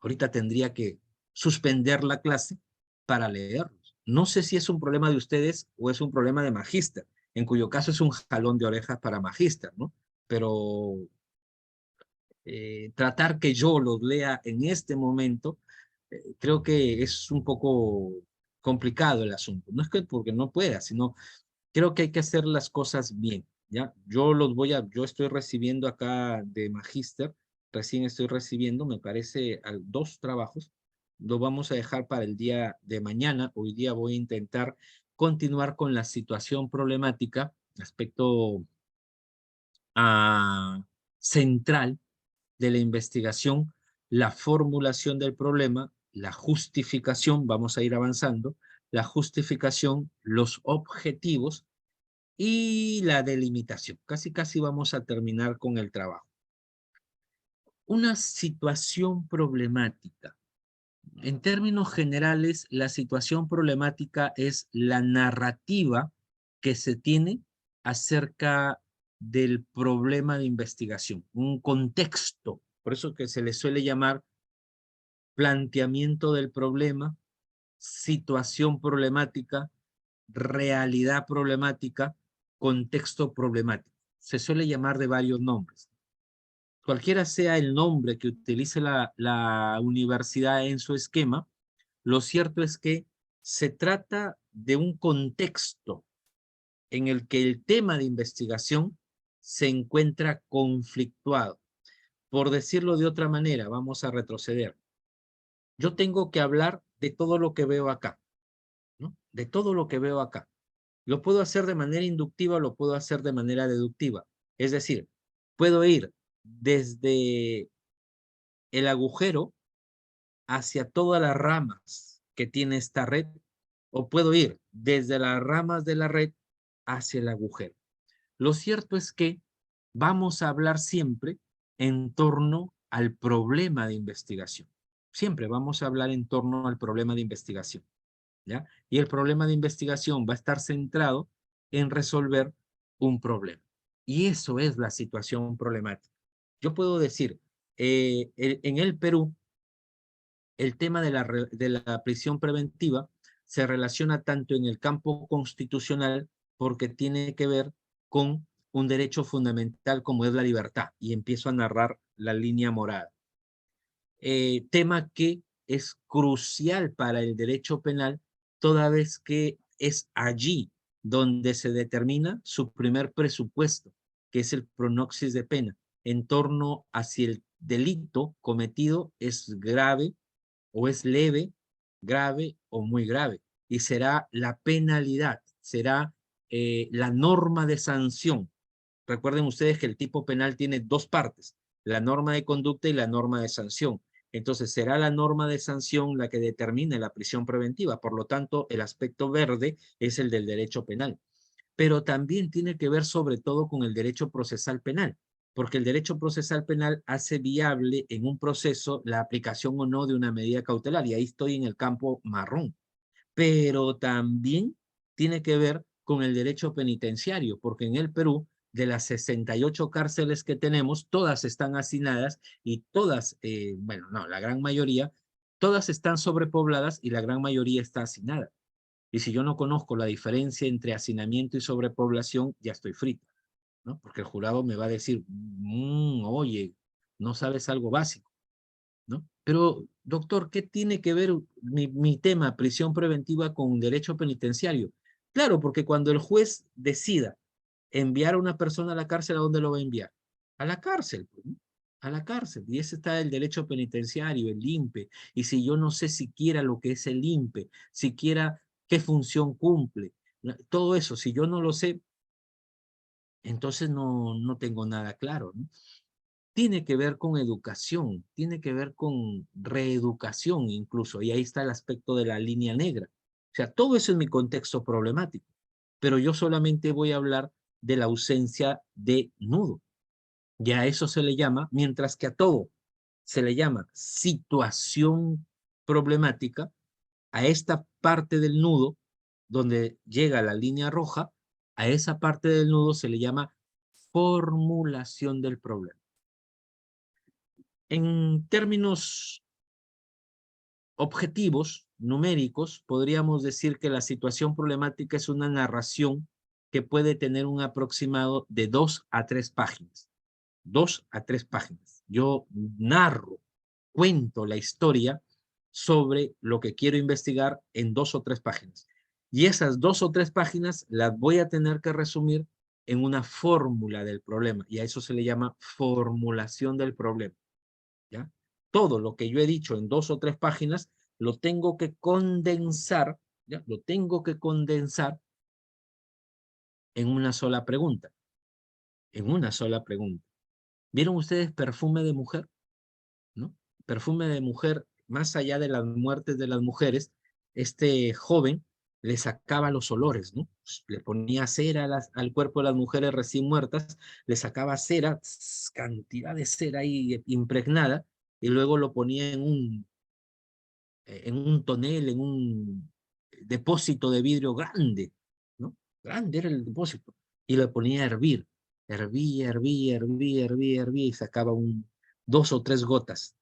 Ahorita tendría que suspender la clase para leerlos. No sé si es un problema de ustedes o es un problema de Magíster, en cuyo caso es un jalón de orejas para Magíster, ¿no? Pero tratar que yo los lea en este momento, creo que es un poco complicado el asunto. No es que porque no pueda, sino creo que hay que hacer las cosas bien, ¿ya? Yo estoy recibiendo acá de Magíster, recién estoy recibiendo, me parece, 2 trabajos. Lo vamos a dejar para el día de mañana. Hoy día voy a intentar continuar con la situación problemática, aspecto central de la investigación, la formulación del problema, la justificación, vamos a ir avanzando, la justificación, los objetivos y la delimitación. Casi vamos a terminar con el trabajo. Una situación problemática. En términos generales, la situación problemática es la narrativa que se tiene acerca del problema de investigación, un contexto. Por eso que se le suele llamar planteamiento del problema, situación problemática, realidad problemática, contexto problemático. Se suele llamar de varios nombres. Cualquiera sea el nombre que utilice la universidad en su esquema, lo cierto es que se trata de un contexto en el que el tema de investigación se encuentra conflictuado. Por decirlo de otra manera, vamos a retroceder. Yo tengo que hablar de todo lo que veo acá, ¿no? De todo lo que veo acá. Lo puedo hacer de manera inductiva o lo puedo hacer de manera deductiva. Es decir, puedo ir desde el agujero hacia todas las ramas que tiene esta red, o puedo ir desde las ramas de la red hacia el agujero. Lo cierto es que vamos a hablar siempre en torno al problema de investigación. Siempre vamos a hablar en torno al problema de investigación, ¿ya? Y el problema de investigación va a estar centrado en resolver un problema. Y eso es la situación problemática. Yo puedo decir, en el Perú, el tema de la prisión preventiva se relaciona tanto en el campo constitucional porque tiene que ver con un derecho fundamental como es la libertad, y empiezo a narrar la línea morada. Tema que es crucial para el derecho penal, toda vez que es allí donde se determina su primer presupuesto, que es el pronoxis de pena, en torno a si el delito cometido es grave o es leve, grave o muy grave. Y será la penalidad, será la norma de sanción. Recuerden ustedes que el tipo penal tiene 2 partes, la norma de conducta y la norma de sanción. Entonces será la norma de sanción la que determine la prisión preventiva. Por lo tanto, el aspecto verde es el del derecho penal. Pero también tiene que ver sobre todo con el derecho procesal penal, porque el derecho procesal penal hace viable en un proceso la aplicación o no de una medida cautelar, y ahí estoy en el campo marrón. Pero también tiene que ver con el derecho penitenciario, porque en el Perú, de las 68 cárceles que tenemos, todas están hacinadas y todas, bueno, no, la gran mayoría, todas están sobrepobladas y la gran mayoría está hacinada. Y si yo no conozco la diferencia entre hacinamiento y sobrepoblación, ya estoy frito, ¿no? Porque el jurado me va a decir, oye, no sabes algo básico, ¿no? Pero, doctor, ¿qué tiene que ver mi tema, prisión preventiva, con derecho penitenciario? Claro, porque cuando el juez decida enviar a una persona a la cárcel, ¿a dónde lo va a enviar? A la cárcel, pues, ¿no? A la cárcel. Y ese está el derecho penitenciario, el INPE. Y si yo no sé siquiera lo que es el INPE, siquiera qué función cumple, todo eso, si yo no lo sé, entonces no tengo nada claro, ¿no? Tiene que ver con educación, tiene que ver con reeducación incluso, y ahí está el aspecto de la línea negra. O sea, todo eso es mi contexto problemático, pero yo solamente voy a hablar de la ausencia de nudo. Ya a eso se le llama, mientras que a todo se le llama situación problemática, a esta parte del nudo, donde llega la línea roja, a esa parte del nudo se le llama formulación del problema. En términos objetivos, numéricos, podríamos decir que la situación problemática es una narración que puede tener un aproximado de 2 a 3 páginas. 2 a 3 páginas. Yo narro, cuento la historia sobre lo que quiero investigar en 2 o 3 páginas. Y esas 2 o 3 páginas las voy a tener que resumir en una fórmula del problema. Y a eso se le llama formulación del problema. ¿Ya? Todo lo que yo he dicho en 2 o 3 páginas lo tengo que condensar, ¿ya? Lo tengo que condensar en una sola pregunta. En una sola pregunta. ¿Vieron ustedes Perfume de Mujer? ¿No? Perfume de Mujer, más allá de las muertes de las mujeres, este joven le sacaba los olores, ¿no? Le ponía cera al cuerpo de las mujeres recién muertas, le sacaba cera, cantidad de cera ahí impregnada, y luego lo ponía en un tonel, en un depósito de vidrio grande, ¿no? Grande era el depósito, y lo ponía a hervir. Hervía, hervía, hervía, hervía, hervía, y sacaba 2 o 3 gotas.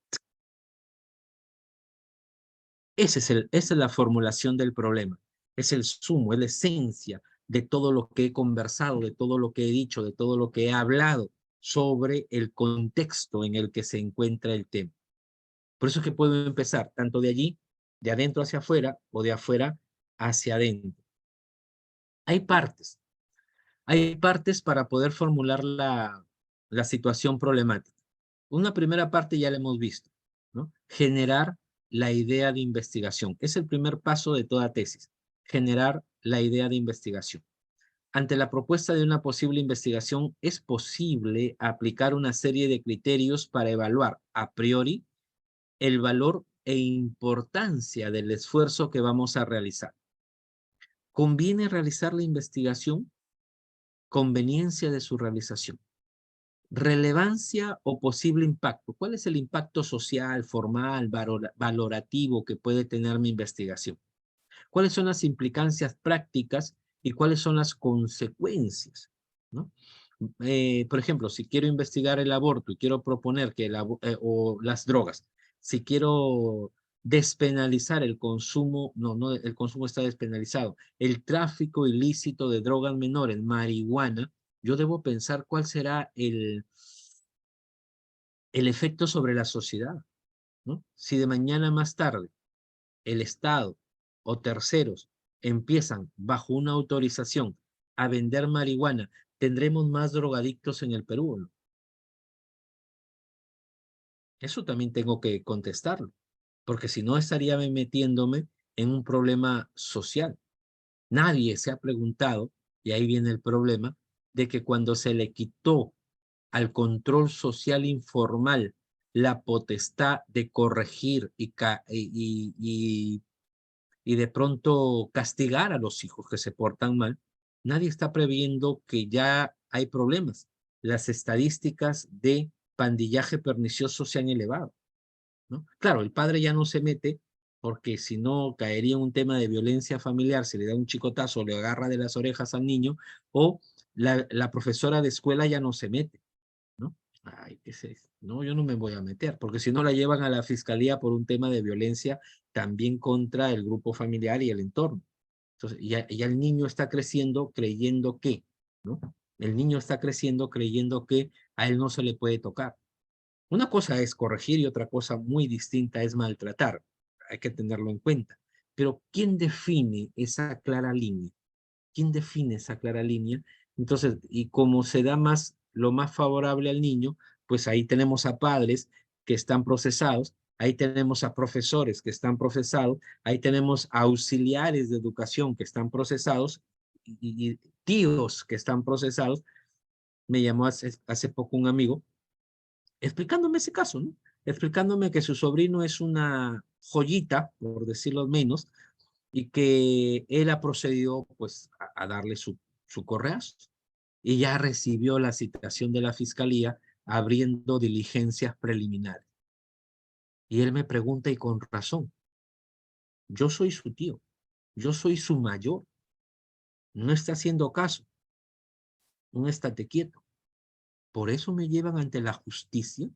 Esa es la formulación del problema. Es el sumo, es la esencia de todo lo que he conversado, de todo lo que he dicho, de todo lo que he hablado sobre el contexto en el que se encuentra el tema. Por eso es que puedo empezar tanto de allí, de adentro hacia afuera, o de afuera hacia adentro. Hay partes. Hay partes para poder formular la situación problemática. Una primera parte ya la hemos visto, ¿no? Generar la idea de investigación. Es el primer paso de toda tesis, generar la idea de investigación. Ante la propuesta de una posible investigación, es posible aplicar una serie de criterios para evaluar a priori el valor e importancia del esfuerzo que vamos a realizar. ¿Conviene realizar la investigación? Conveniencia de su realización. Relevancia o posible impacto. ¿Cuál es el impacto social, formal, valorativo que puede tener mi investigación? ¿Cuáles son las implicancias prácticas y cuáles son las consecuencias? ¿No? Por ejemplo, si quiero investigar el aborto y quiero proponer que o las drogas, si quiero despenalizar el consumo, no, el consumo está despenalizado, el tráfico ilícito de drogas menores, marihuana, yo debo pensar cuál será el efecto sobre la sociedad, ¿no? Si de mañana más tarde el Estado o terceros empiezan bajo una autorización a vender marihuana, ¿tendremos más drogadictos en el Perú, ¿no? Eso también tengo que contestarlo, porque si no estaría metiéndome en un problema social. Nadie se ha preguntado, y ahí viene el problema, de que cuando se le quitó al control social informal la potestad de corregir y de pronto castigar a los hijos que se portan mal, nadie está previendo que ya hay problemas. Las estadísticas de pandillaje pernicioso se han elevado, ¿no? Claro, el padre ya no se mete porque si no caería en un tema de violencia familiar, se le da un chicotazo, le agarra de las orejas al niño, o la profesora de escuela ya no se mete, ¿no? Ay, ¿qué es eso? No, yo no me voy a meter, porque si no la llevan a la fiscalía por un tema de violencia también contra el grupo familiar y el entorno. Entonces, ya el niño está creciendo creyendo que, ¿no? El niño está creciendo creyendo que a él no se le puede tocar. Una cosa es corregir y otra cosa muy distinta es maltratar. Hay que tenerlo en cuenta. Pero ¿quién define esa clara línea? ¿Quién define esa clara línea? Entonces, y como se da más, lo más favorable al niño, pues ahí tenemos a padres que están procesados, ahí tenemos a profesores que están procesados, ahí tenemos a auxiliares de educación que están procesados y tíos que están procesados. Me llamó hace poco un amigo explicándome ese caso, ¿no? Explicándome que su sobrino es una joyita, por decirlo menos, y que él ha procedido pues a darle su correazo y ya recibió la citación de la fiscalía abriendo diligencias preliminares. Y él me pregunta y con razón, yo soy su tío, yo soy su mayor, no está haciendo caso, no estate quieto. Por eso me llevan ante la justicia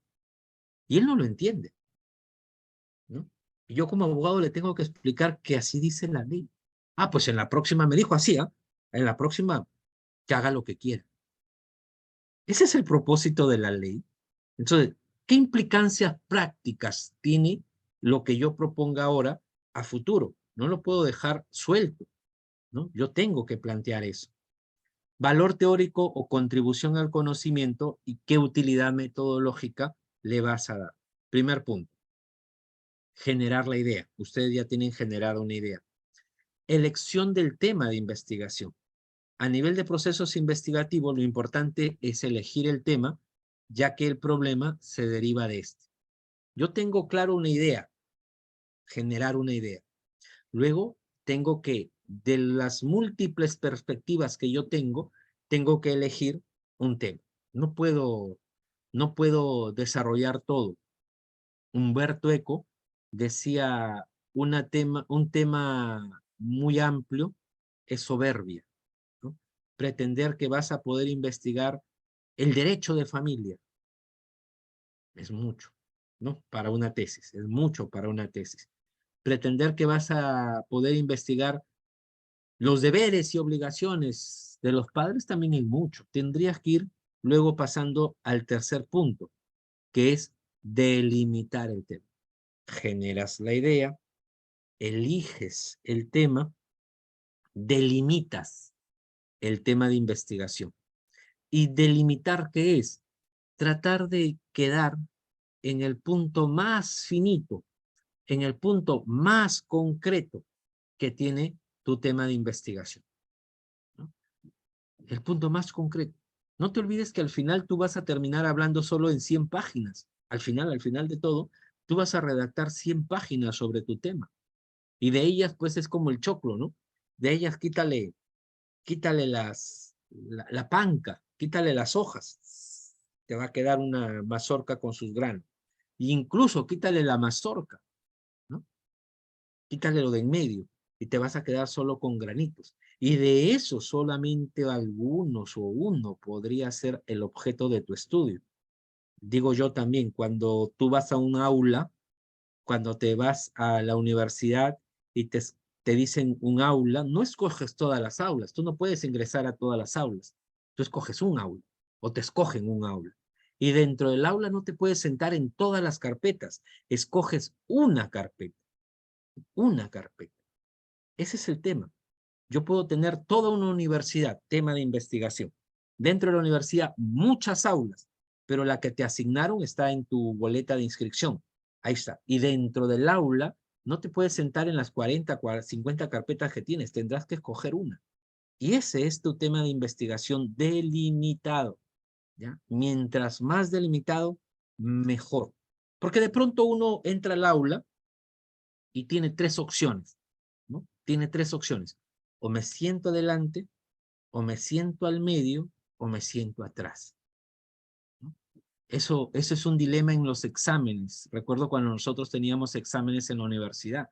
y él no lo entiende, ¿no? Y yo como abogado le tengo que explicar que así dice la ley. Ah, pues en la próxima me dijo así, ¿ah? En la próxima que haga lo que quiera. Ese es el propósito de la ley. Entonces, ¿qué implicancias prácticas tiene lo que yo proponga ahora a futuro? No lo puedo dejar suelto, ¿no? Yo tengo que plantear eso. Valor teórico o contribución al conocimiento y qué utilidad metodológica le vas a dar. Primer punto, generar la idea. Ustedes ya tienen generada una idea. Elección del tema de investigación. A nivel de procesos investigativos, lo importante es elegir el tema, ya que el problema se deriva de este. Yo tengo claro una idea, generar una idea. Luego, tengo que, de las múltiples perspectivas que yo tengo que elegir un tema. No puedo desarrollar todo. Humberto Eco decía, un tema muy amplio es soberbia, ¿no? Pretender que vas a poder investigar el derecho de familia es mucho, ¿no? Para una tesis, es mucho para una tesis. Pretender que vas a poder investigar los deberes y obligaciones de los padres también es mucho. Tendrías que ir luego pasando al tercer punto, que es delimitar el tema. Generas la idea, eliges el tema, delimitas el tema de investigación. Y delimitar, ¿qué es? Tratar de quedar en el punto más finito, en el punto más concreto que tiene tu tema de investigación, ¿no? El punto más concreto. No te olvides que al final tú vas a terminar hablando solo en 100 páginas. Al final de todo, tú vas a redactar 100 páginas sobre tu tema. Y de ellas, pues, es como el choclo, ¿no? De ellas quítale la panca, quítale las hojas. Te va a quedar una mazorca con sus granos. E incluso quítale la mazorca, ¿no? Quítale lo de en medio y te vas a quedar solo con granitos. Y de eso solamente algunos o uno podría ser el objeto de tu estudio. Digo yo también, cuando tú vas a un aula, cuando te vas a la universidad y te dicen un aula, no escoges todas las aulas, tú no puedes ingresar a todas las aulas, tú escoges un aula o te escogen un aula. Y dentro del aula no te puedes sentar en todas las carpetas, escoges una carpeta, una carpeta. Ese es el tema. Yo puedo tener toda una universidad, tema de investigación. Dentro de la universidad, muchas aulas, pero la que te asignaron está en tu boleta de inscripción. Ahí está. Y dentro del aula, no te puedes sentar en las 40, 50 carpetas que tienes. Tendrás que escoger una. Y ese es tu tema de investigación delimitado, ¿ya? Mientras más delimitado, mejor. Porque de pronto uno entra al aula y tiene tres opciones, ¿no? Tiene tres opciones. O me siento adelante, o me siento al medio, o me siento atrás, ¿no? Eso es un dilema en los exámenes. Recuerdo cuando nosotros teníamos exámenes en la universidad.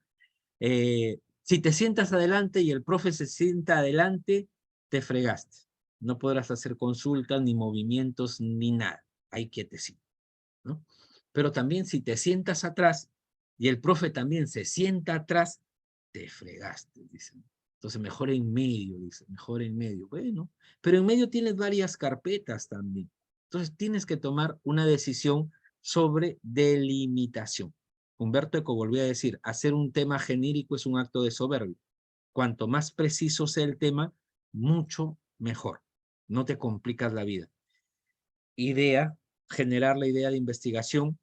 Si te sientas adelante y el profe se sienta adelante, te fregaste. No podrás hacer consultas, ni movimientos, ni nada. Ahí quietecito, ¿no? Pero también si te sientas atrás y el profe también se sienta atrás, te fregaste, dicen. Entonces, mejor en medio, dice, mejor en medio. Bueno, pero en medio tienes varias carpetas también. Entonces, tienes que tomar una decisión sobre delimitación. Humberto Eco volvió a decir, hacer un tema genérico es un acto de soberbia. Cuanto más preciso sea el tema, mucho mejor. No te complicas la vida. Idea, generar la idea de investigación,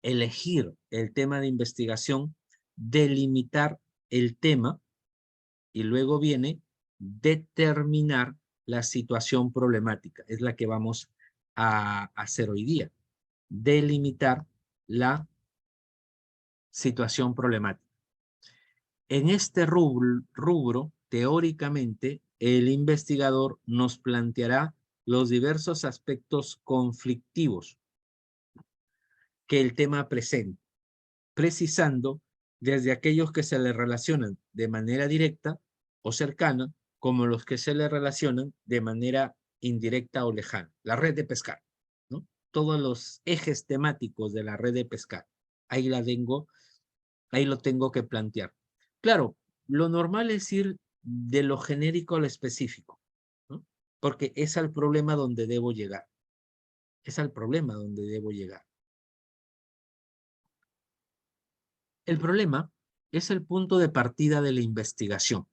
elegir el tema de investigación, delimitar el tema, y luego viene determinar la situación problemática. Es la que vamos a hacer hoy día. Delimitar la situación problemática. En este rubro, teóricamente, el investigador nos planteará los diversos aspectos conflictivos que el tema presenta, precisando desde aquellos que se le relacionan de manera directa o cercana, como los que se le relacionan de manera indirecta o lejana. La red de pescar, ¿no? Todos los ejes temáticos de la red de pescar. Ahí lo tengo que plantear. Claro, lo normal es ir de lo genérico a lo específico, ¿no? Porque es al problema donde debo llegar. Es al problema donde debo llegar. El problema es el punto de partida de la investigación.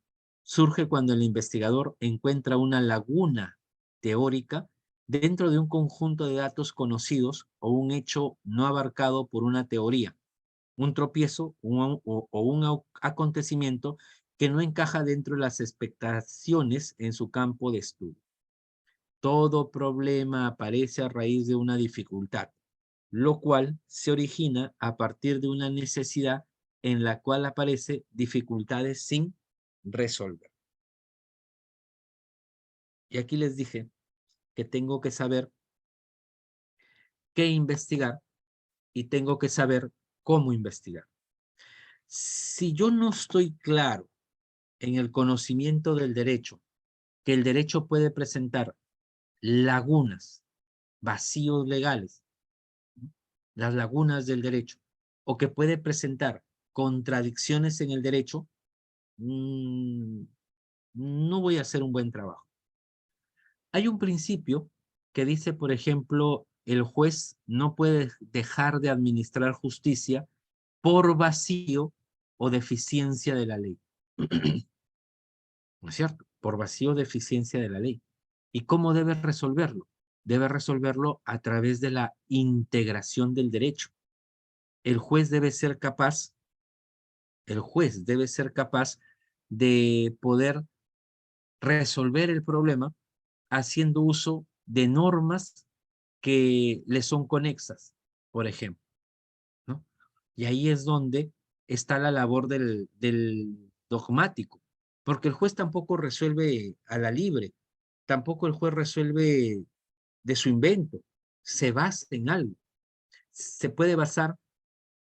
Surge cuando el investigador encuentra una laguna teórica dentro de un conjunto de datos conocidos o un hecho no abarcado por una teoría, un tropiezo o un acontecimiento que no encaja dentro de las expectaciones en su campo de estudio. Todo problema aparece a raíz de una dificultad, lo cual se origina a partir de una necesidad en la cual aparecen dificultades sin resolver. Y aquí les dije que tengo que saber qué investigar y tengo que saber cómo investigar. Si yo no estoy claro en el conocimiento del derecho, que el derecho puede presentar lagunas, vacíos legales, las lagunas del derecho, o que puede presentar contradicciones en el derecho, no voy a hacer un buen trabajo. Hay un principio que dice, por ejemplo, el juez no puede dejar de administrar justicia por vacío o deficiencia de la ley. ¿No es cierto? Por vacío o deficiencia de la ley. ¿Y cómo debe resolverlo? Debe resolverlo a través de la integración del derecho. El juez debe ser capaz de poder resolver el problema haciendo uso de normas que le son conexas, por ejemplo, ¿no? Y ahí es donde está la labor del dogmático, porque el juez tampoco resuelve a la libre, tampoco el juez resuelve de su invento, se basa en algo, se puede basar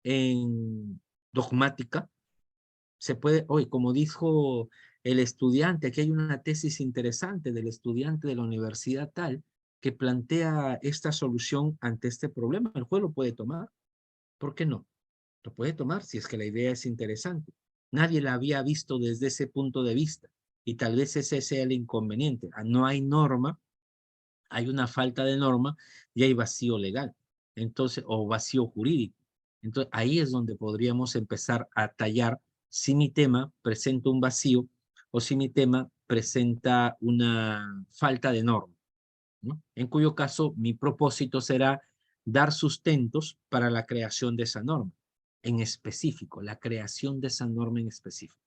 en dogmática, se puede, hoy como dijo el estudiante, aquí hay una tesis interesante del estudiante de la universidad tal, que plantea esta solución ante este problema. El juez lo puede tomar. ¿Por qué no? Lo puede tomar si es que la idea es interesante. Nadie la había visto desde ese punto de vista y tal vez ese sea el inconveniente. No hay norma, hay una falta de norma y hay vacío legal, entonces, o vacío jurídico. Entonces, ahí es donde podríamos empezar a tallar si mi tema presenta un vacío o si mi tema presenta una falta de norma, ¿no? En cuyo caso, mi propósito será dar sustentos para la creación de esa norma en específico, la creación de esa norma en específico.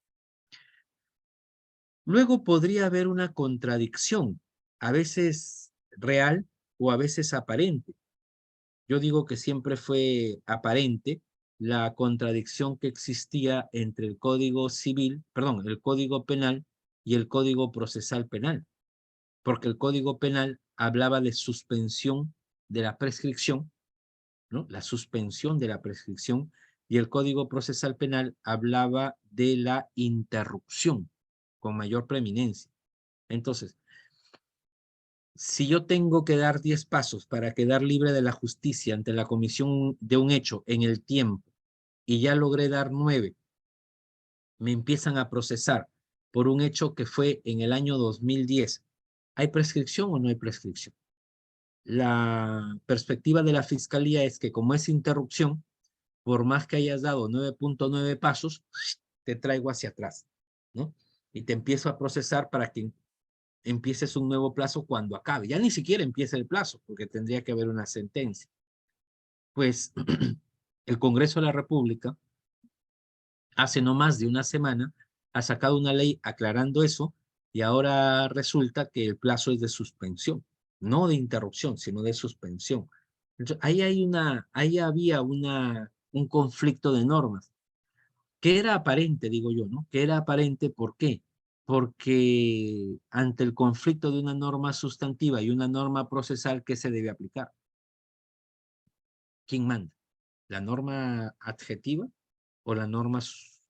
Luego podría haber una contradicción, a veces real o a veces aparente. Yo digo que siempre fue aparente la contradicción que existía entre el Código Civil, perdón, el Código Penal y el Código Procesal Penal, porque el Código Penal hablaba de suspensión de la prescripción, ¿no? La suspensión de la prescripción, y el Código Procesal Penal hablaba de la interrupción con mayor preeminencia. Entonces, si yo tengo que dar 10 pasos para quedar libre de la justicia ante la comisión de un hecho en el tiempo y ya logré dar 9, me empiezan a procesar por un hecho que fue en el año 2010. ¿Hay prescripción o no hay prescripción? La perspectiva de la fiscalía es que como es interrupción, por más que hayas dado 9.9 pasos, te traigo hacia atrás, ¿no? Y te empiezo a procesar para que empieces un nuevo plazo cuando acabe. Ya ni siquiera empieza el plazo, porque tendría que haber una sentencia. Pues el Congreso de la República, hace no más de una semana, ha sacado una ley aclarando eso y ahora resulta que el plazo es de suspensión, no de interrupción, sino de suspensión. Entonces, ahí había un conflicto de normas que era aparente, digo yo, ¿no? Que era aparente, ¿por qué? Porque ante el conflicto de una norma sustantiva y una norma procesal, ¿qué se debe aplicar? ¿Quién manda? ¿La norma adjetiva o la norma,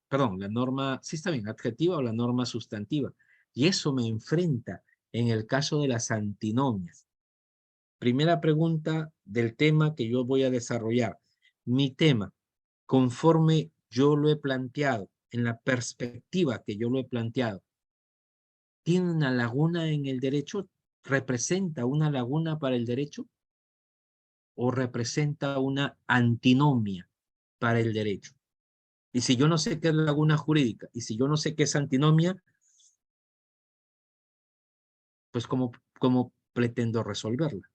perdón, la norma, sí está bien, adjetiva o la norma sustantiva? Y eso me enfrenta en el caso de las antinomias. Primera pregunta del tema que yo voy a desarrollar. Mi tema, conforme yo lo he planteado, en la perspectiva que yo lo he planteado, ¿tiene una laguna en el derecho? ¿Representa una laguna para el derecho? ¿O representa una antinomia para el derecho? Y si yo no sé qué es laguna jurídica, y si yo no sé qué es antinomia, pues ¿cómo pretendo resolverla?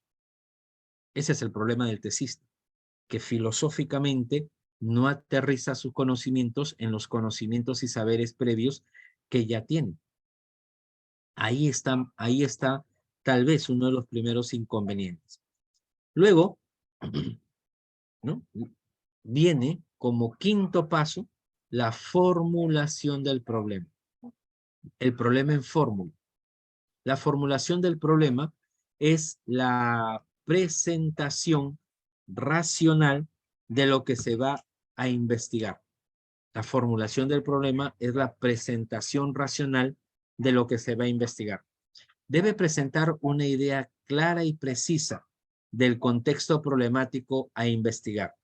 Ese es el problema del tesista, que filosóficamente no aterriza sus conocimientos en los conocimientos y saberes previos que ya tiene. Ahí está tal vez uno de los primeros inconvenientes. Luego, ¿no? Viene como quinto paso la formulación del problema. El problema en fórmula. La formulación del problema es la presentación racional de lo que se va a investigar. La formulación del problema es la presentación racional de lo que se va a investigar. Debe presentar una idea clara y precisa del contexto problemático a investigar.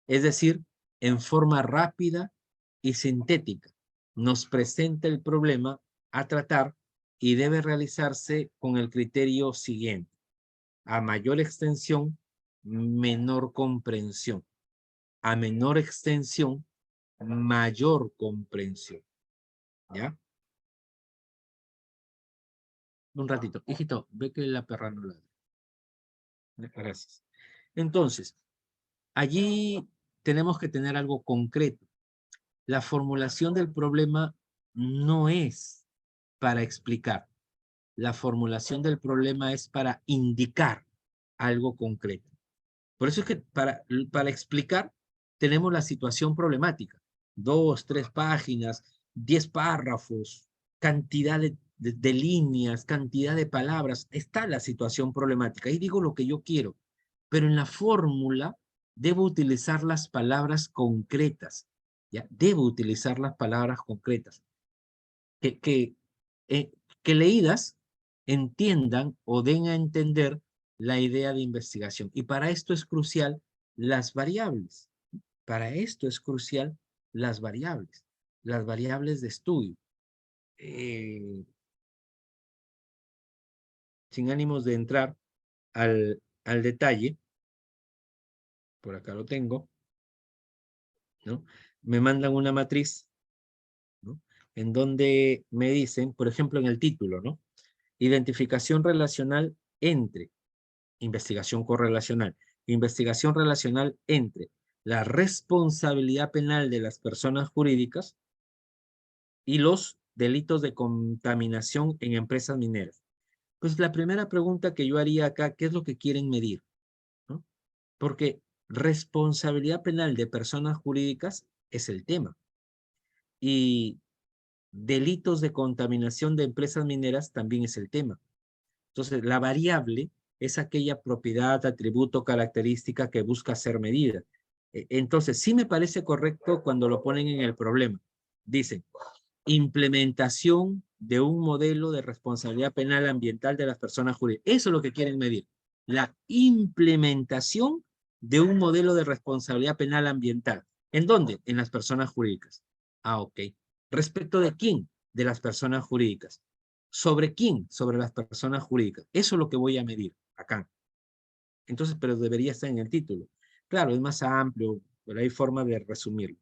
Es decir, en forma rápida y sintética, nos presenta el problema a tratar y debe realizarse con el criterio siguiente: a mayor extensión, menor comprensión; a menor extensión, mayor comprensión. ¿Ya? Un ratito. Hijito, ve que la perra no ladra. Gracias. Entonces, allí tenemos que tener algo concreto. La formulación del problema no es para explicar. La formulación del problema es para indicar algo concreto. Por eso es que para explicar tenemos la situación problemática. 2, 3 páginas, 10 párrafos, cantidad de líneas, cantidad de palabras. Está la situación problemática. Y digo lo que yo quiero. Pero en la fórmula debo utilizar las palabras concretas. ¿Ya? Debo utilizar las palabras concretas. Que, eh, que leídas entiendan o den a entender la idea de investigación. Y para esto es crucial las variables. Para esto es crucial las variables de estudio. Sin ánimos de entrar al detalle, por acá lo tengo, ¿no? Me mandan una matriz, ¿no? En donde me dicen, por ejemplo, en el título, ¿no? Identificación relacional entre, investigación correlacional, investigación relacional entre la responsabilidad penal de las personas jurídicas y los delitos de contaminación en empresas mineras. Pues la primera pregunta que yo haría acá, ¿qué es lo que quieren medir? ¿No? Porque responsabilidad penal de personas jurídicas es el tema. Y delitos de contaminación de empresas mineras también es el tema. Entonces, la variable es aquella propiedad, atributo, característica que busca ser medida. Entonces, sí me parece correcto cuando lo ponen en el problema. Dicen, implementación de un modelo de responsabilidad penal ambiental de las personas jurídicas. Eso es lo que quieren medir. La implementación de un modelo de responsabilidad penal ambiental. ¿En dónde? En las personas jurídicas. Ah, ok. ¿Respecto de quién? de las personas jurídicas. ¿Sobre quién? Sobre las personas jurídicas. Eso es lo que voy a medir acá. Entonces, pero debería estar en el título. Claro, es más amplio, pero hay forma de resumirlo.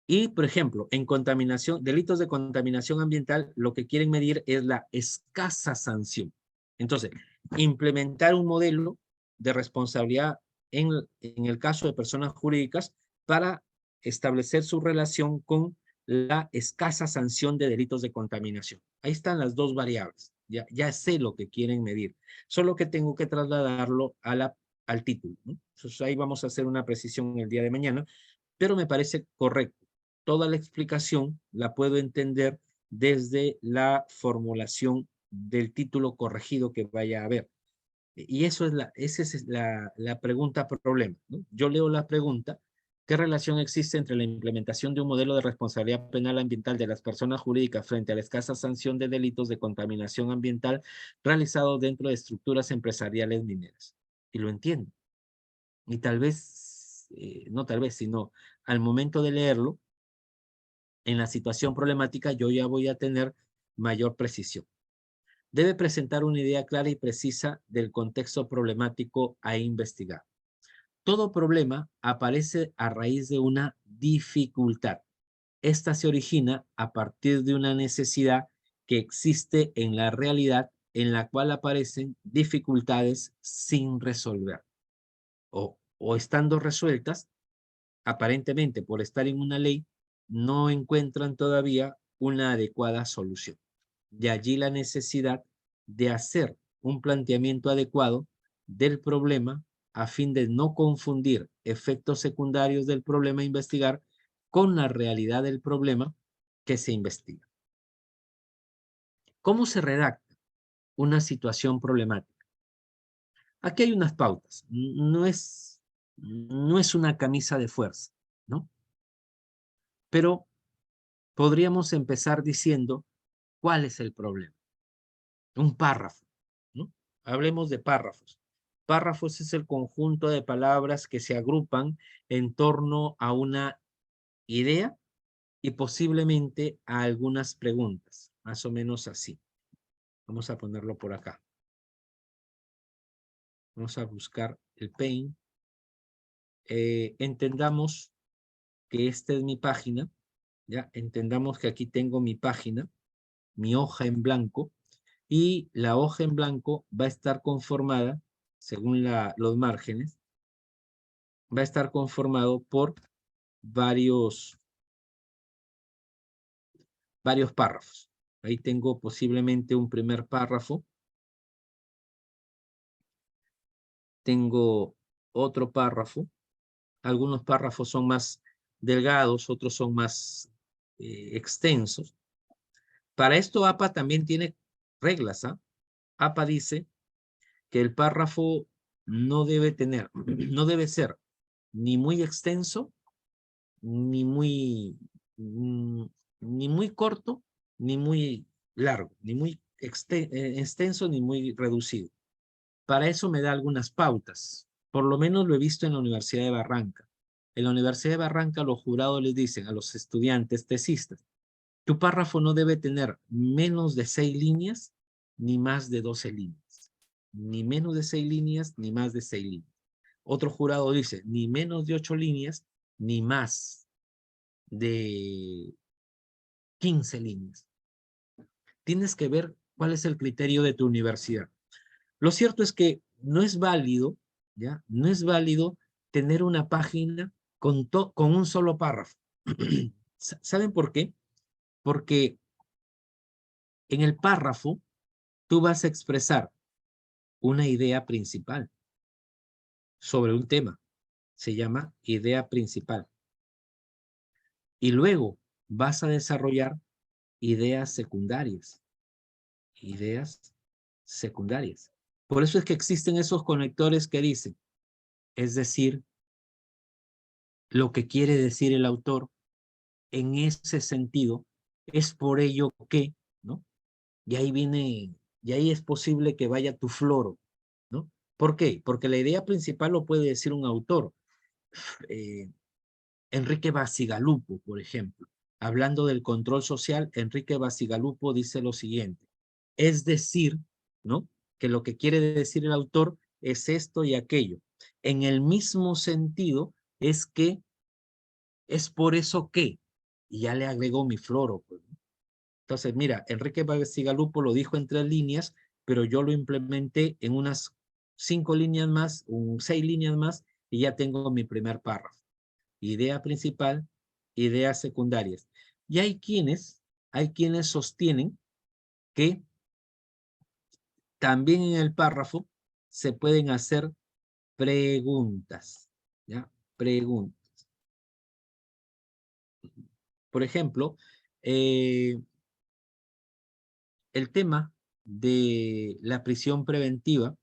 Y, por ejemplo, en contaminación, delitos de contaminación ambiental, lo que quieren medir es la escasa sanción. Entonces, implementar un modelo de responsabilidad en el caso de personas jurídicas para establecer su relación con la escasa sanción de delitos de contaminación. Ahí están las dos variables. Ya sé lo que quieren medir. Solo que tengo que trasladarlo al título, ¿no? Entonces, ahí vamos a hacer una precisión el día de mañana, pero me parece correcto. Toda la explicación la puedo entender desde la formulación del título corregido que vaya a haber. Y esa es la pregunta problema, ¿no? Yo leo la pregunta: ¿qué relación existe entre la implementación de un modelo de responsabilidad penal ambiental de las personas jurídicas frente a la escasa sanción de delitos de contaminación ambiental realizados dentro de estructuras empresariales mineras? Y lo entiendo. Y tal vez, no tal vez, sino al momento de leerlo, en la situación problemática yo ya voy a tener mayor precisión. Debe presentar una idea clara y precisa del contexto problemático a investigar. Todo problema aparece a raíz de una dificultad. Esta se origina a partir de una necesidad que existe en la realidad, en la cual aparecen dificultades sin resolver o estando resueltas, aparentemente por estar en una ley, no encuentran todavía una adecuada solución. De allí la necesidad de hacer un planteamiento adecuado del problema a fin de no confundir efectos secundarios del problema a investigar con la realidad del problema que se investiga. ¿Cómo se redacta una situación problemática? Aquí hay unas pautas. No es una camisa de fuerza, ¿no? Pero podríamos empezar diciendo cuál es el problema. Un párrafo, ¿no? Hablemos de párrafos. Párrafos es el conjunto de palabras que se agrupan en torno a una idea y posiblemente a algunas preguntas, más o menos así. Vamos a ponerlo por acá. Vamos a buscar el Paint. Entendamos que esta es mi página, ¿ya? Entendamos que aquí tengo mi página, mi hoja en blanco, y la hoja en blanco va a estar conformada, según los márgenes, va a estar conformado por varios párrafos. Ahí tengo posiblemente un primer párrafo, tengo otro párrafo, algunos párrafos son más delgados, otros son más extensos. Para esto APA también tiene reglas, ¿ah? APA dice que el párrafo no debe ser ni muy extenso, ni muy, ni muy corto, ni muy largo, ni muy extenso, ni muy reducido. Para eso me da algunas pautas. Por lo menos lo he visto en la Universidad de Barranca. En la Universidad de Barranca los jurados les dicen a los estudiantes tesistas: tu párrafo no debe tener menos de 6 líneas, ni más de 12 líneas. Ni menos de 6 líneas, ni más de 6 líneas. Otro jurado dice: ni menos de 8 líneas, ni más de 15 líneas. Tienes que ver cuál es el criterio de tu universidad. Lo cierto es que no es válido, ¿ya? No es válido tener una página con un solo párrafo. ¿Saben por qué? Porque en el párrafo tú vas a expresar una idea principal sobre un tema. Se llama idea principal. Y luego vas a desarrollar ideas secundarias. Ideas secundarias. Por eso es que existen esos conectores que dicen, es decir, lo que quiere decir el autor en ese sentido, es por ello que, ¿no? Y ahí viene, y ahí es posible que vaya tu floro, ¿no? ¿Por qué? Porque la idea principal lo puede decir un autor. Enrique Bacigalupo, por ejemplo. hablando del control social, Enrique Bacigalupo dice lo siguiente. Es decir, ¿no?, que lo que quiere decir el autor es esto y aquello. En el mismo sentido es que es por eso que, y ya le agregó mi floro, pues. Entonces, mira, Enrique Bacigalupo lo dijo en 3 líneas, pero yo lo implementé en unas 5 líneas más, 6 líneas más, y ya tengo mi primer párrafo. Idea principal, ideas secundarias. Y hay quienes sostienen que también en el párrafo se pueden hacer preguntas, ¿ya? Preguntas. Por ejemplo, el tema de la prisión preventiva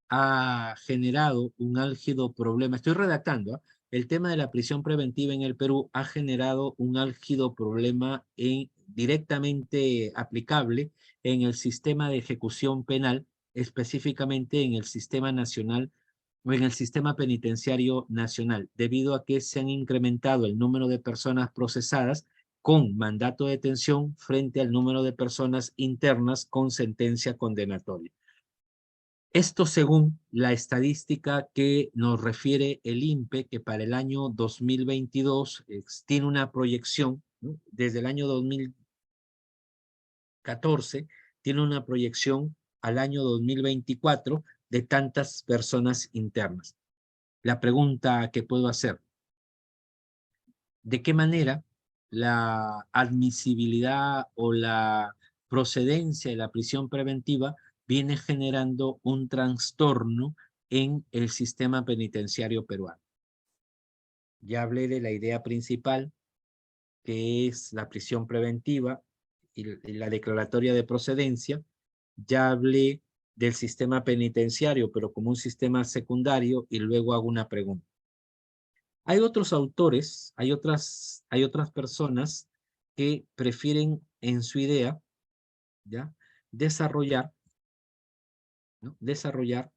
ha generado un álgido problema. Estoy redactando, ¿eh? El tema de la prisión preventiva en el Perú ha generado un álgido problema directamente aplicable en el sistema de ejecución penal, específicamente en el sistema nacional o en el sistema penitenciario nacional, debido a que se han incrementado el número de personas procesadas con mandato de detención frente al número de personas internas con sentencia condenatoria. Esto según la estadística que nos refiere el INPE, que para el año 2022 tiene una proyección, ¿no?, desde el año 2014, tiene una proyección al año 2024 de tantas personas internas. La pregunta que puedo hacer, ¿de qué manera la admisibilidad o la procedencia de la prisión preventiva viene generando un trastorno en el sistema penitenciario peruano? Ya hablé de la idea principal, que es la prisión preventiva y la declaratoria de procedencia. Ya hablé del sistema penitenciario, pero como un sistema secundario, y luego hago una pregunta. Hay otros autores, hay otras personas que prefieren en su idea, ¿ya?, desarrollar, ¿no?, desarrollar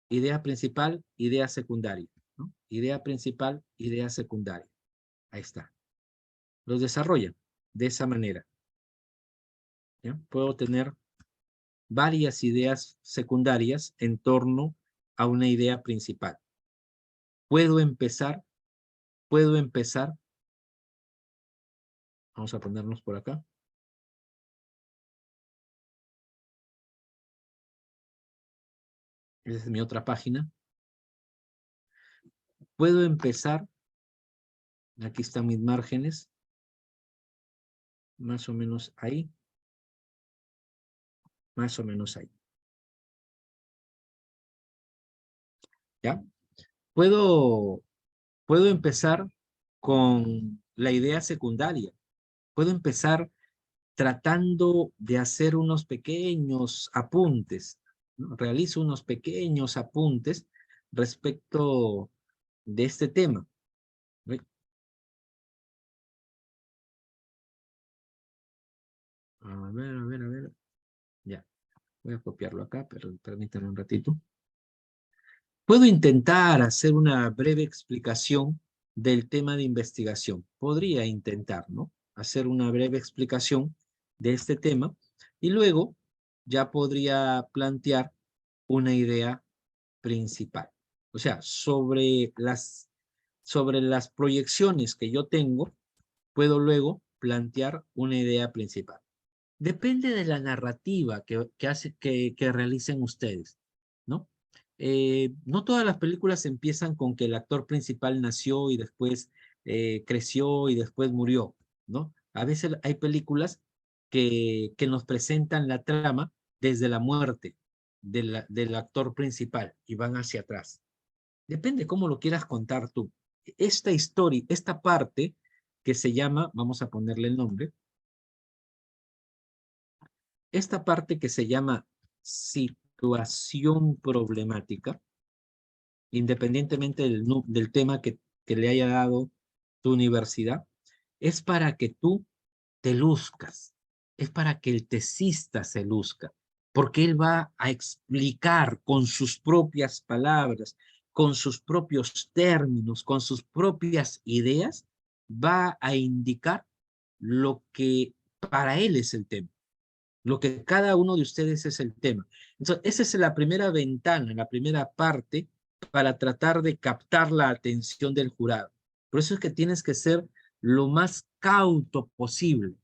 idea principal, idea secundaria, ¿no? Idea principal, idea secundaria. Ahí está. Los desarrollan de esa manera, ¿ya? Puedo tener varias ideas secundarias en torno a una idea principal. Puedo empezar, vamos a ponernos por acá. Esa es mi otra página. Puedo empezar, aquí están mis márgenes, más o menos ahí, más o menos ahí. ¿Ya? Puedo empezar con la idea secundaria. Puedo empezar tratando de hacer unos pequeños apuntes, ¿no? Realizo unos pequeños apuntes respecto de este tema. ¿Ve? A ver. Ya, voy a copiarlo acá, pero permítanme un ratito. Puedo intentar hacer una breve explicación del tema de investigación. Podría intentar, ¿no?, hacer una breve explicación de este tema y luego ya podría plantear una idea principal. O sea, sobre las proyecciones que yo tengo, puedo luego plantear una idea principal. Depende de la narrativa que realicen ustedes, ¿no? No todas las películas empiezan con que el actor principal nació y después creció y después murió, ¿no? A veces hay películas que nos presentan la trama desde la muerte del actor principal y van hacia atrás. Depende cómo lo quieras contar tú. Esta historia, esta parte que se llama, vamos a ponerle el nombre, esta parte que se llama situación problemática, independientemente del tema que le haya dado tu universidad, es para que tú te luzcas, es para que el tesista se luzca, porque él va a explicar con sus propias palabras, con sus propios términos, con sus propias ideas, va a indicar lo que para él es el tema, lo que cada uno de ustedes es el tema. Entonces, esa es la primera ventana, la primera parte para tratar de captar la atención del jurado. Por eso es que tienes que ser lo más cauto posible,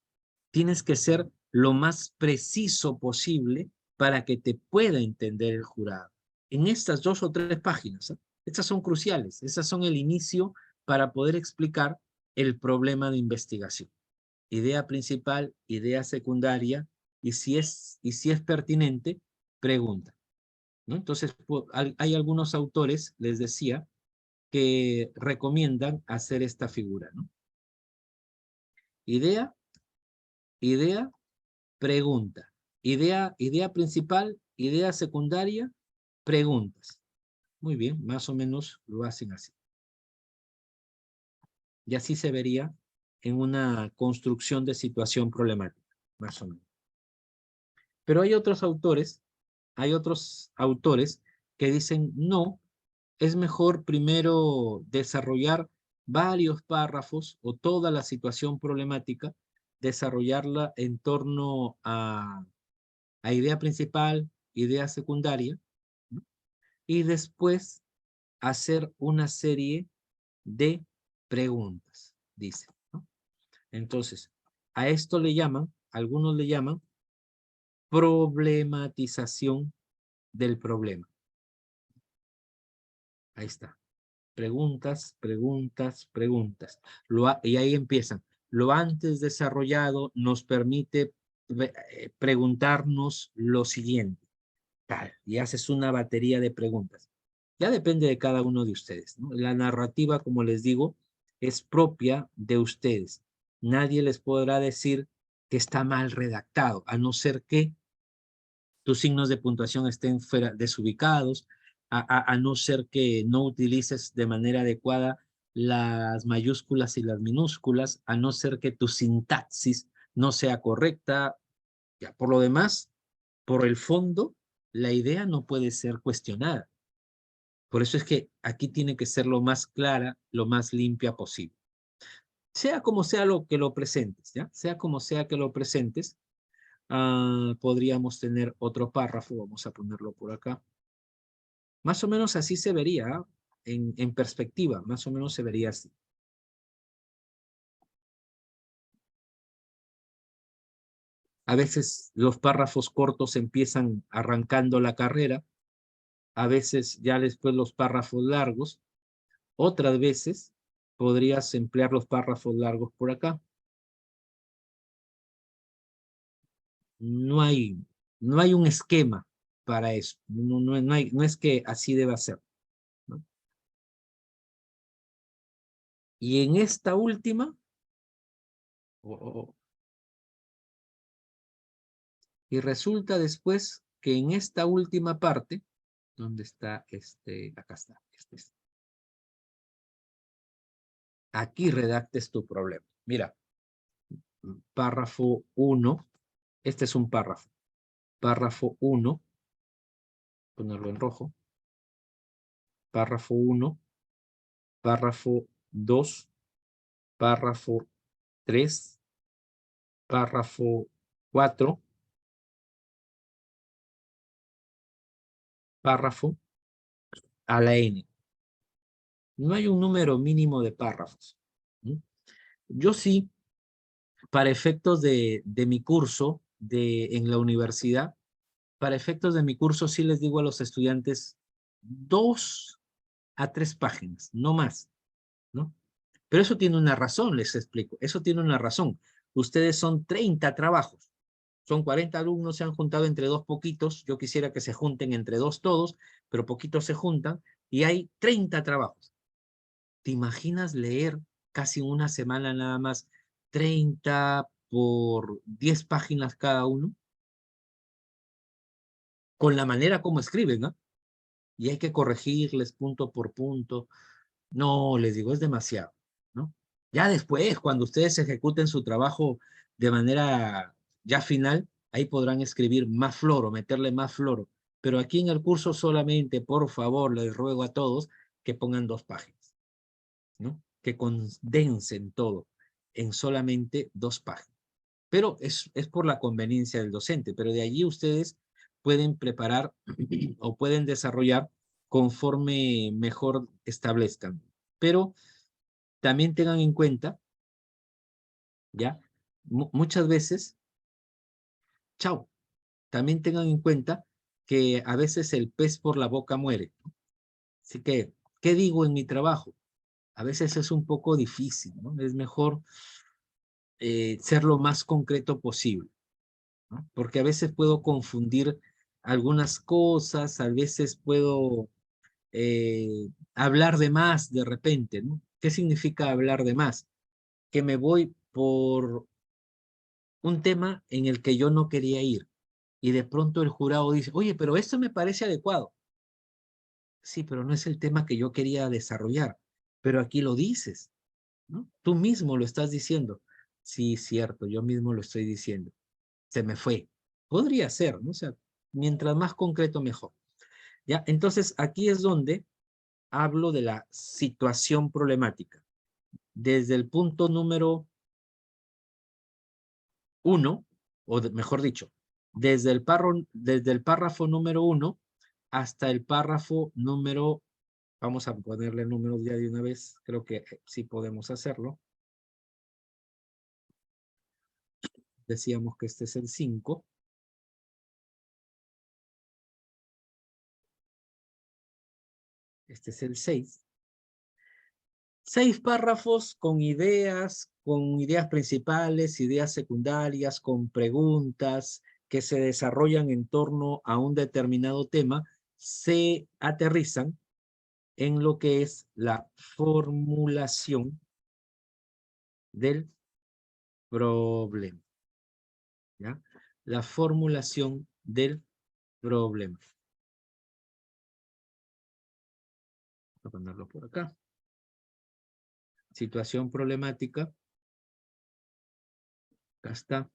tienes que ser lo más preciso posible para que te pueda entender el jurado. En estas 2 o 3 páginas, ¿eh? Estas son cruciales, esas son el inicio para poder explicar el problema de investigación. Idea principal, idea secundaria, y si es pertinente, pregunta, ¿no? Entonces, hay algunos autores, les decía, que recomiendan hacer esta figura, ¿no? Idea, idea, pregunta. Idea principal, idea secundaria, preguntas. Muy bien, más o menos lo hacen así. Y así se vería en una construcción de situación problemática, más o menos. Pero hay otros autores que dicen, no, es mejor primero desarrollar varios párrafos o toda la situación problemática, desarrollarla en torno a idea principal, idea secundaria, ¿no? Y después hacer una serie de preguntas, dice, ¿no? Entonces, a esto algunos le llaman problematización del problema. Ahí está. Preguntas, preguntas, preguntas. Y ahí empiezan. Lo antes desarrollado nos permite preguntarnos lo siguiente. Tal, y haces una batería de preguntas. Ya depende de cada uno de ustedes, ¿no? La narrativa, como les digo, es propia de ustedes. Nadie les podrá decir que está mal redactado, a no ser que tus signos de puntuación estén fuera, desubicados, a no ser que no utilices de manera adecuada las mayúsculas y las minúsculas, a no ser que tu sintaxis no sea correcta. Ya, por lo demás, por el fondo, la idea no puede ser cuestionada. Por eso es que aquí tiene que ser lo más clara, lo más limpia posible. Sea como sea lo que lo presentes, ¿ya? Sea como sea que lo presentes, podríamos tener otro párrafo, vamos a ponerlo por acá. Más o menos así se vería, en perspectiva, más o menos se vería así. A veces los párrafos cortos empiezan arrancando la carrera, a veces ya después los párrafos largos, otras veces podrías emplear los párrafos largos por acá. No hay, no hay un esquema para eso, no es que así deba ser, ¿no? Y en esta última, y resulta después que en esta última parte, ¿dónde está este? Acá está, aquí redactes tu problema. Mira, párrafo 1, este es un párrafo. Párrafo 1, ponerlo en rojo. Párrafo 1, párrafo 2, párrafo 3, párrafo 4, párrafo a la N. No hay un número mínimo de párrafos, ¿sí? Yo sí, para efectos de mi curso en la universidad, para efectos de mi curso sí les digo a los estudiantes 2 a 3 páginas, no más, ¿no? Pero eso tiene una razón, les explico. Eso tiene una razón. Ustedes son 30 trabajos. Son 40 alumnos, se han juntado entre 2 poquitos. Yo quisiera que se junten entre 2 todos, pero poquitos se juntan y hay 30 trabajos. ¿Te imaginas leer casi una semana nada más 30 por 10 páginas cada uno? Con la manera como escriben, ¿no? Y hay que corregirles punto por punto. No, les digo, es demasiado, ¿no? Ya después, cuando ustedes ejecuten su trabajo de manera ya final, ahí podrán escribir más floro, meterle más floro. Pero aquí en el curso solamente, por favor, les ruego a todos que pongan 2 páginas, ¿no? Que condensen todo. en solamente 2 páginas. Pero es por la conveniencia del docente, pero de allí ustedes pueden preparar o pueden desarrollar conforme mejor establezcan. Pero también tengan en cuenta, ¿ya? Muchas veces, chao, también tengan en cuenta que a veces el pez por la boca muere. Así que, ¿qué digo en mi trabajo? A veces es un poco difícil, ¿no? Es mejor ser lo más concreto posible, ¿no? Porque a veces puedo confundir algunas cosas, a veces puedo hablar de más de repente, ¿no? ¿Qué significa hablar de más? Que me voy por un tema en el que yo no quería ir y de pronto el jurado dice, oye, pero esto me parece adecuado. Sí, pero no es el tema que yo quería desarrollar, pero aquí lo dices, ¿no? Tú mismo lo estás diciendo. Sí, cierto, yo mismo lo estoy diciendo. Se me fue. Podría ser, ¿no? O sea, mientras más concreto, mejor. ¿Ya? Entonces, aquí es donde hablo de la situación problemática. Desde el punto número 1, mejor dicho, desde el párrafo número 1 hasta el párrafo número, vamos a ponerle números ya de una vez, creo que sí podemos hacerlo. Decíamos que este es el 5. Este es el 6. 6 párrafos con ideas principales, ideas secundarias, con preguntas que se desarrollan en torno a un determinado tema, se aterrizan en lo que es la formulación del problema, ¿ya? La formulación del problema. Voy a ponerlo por acá. Situación problemática. Acá está.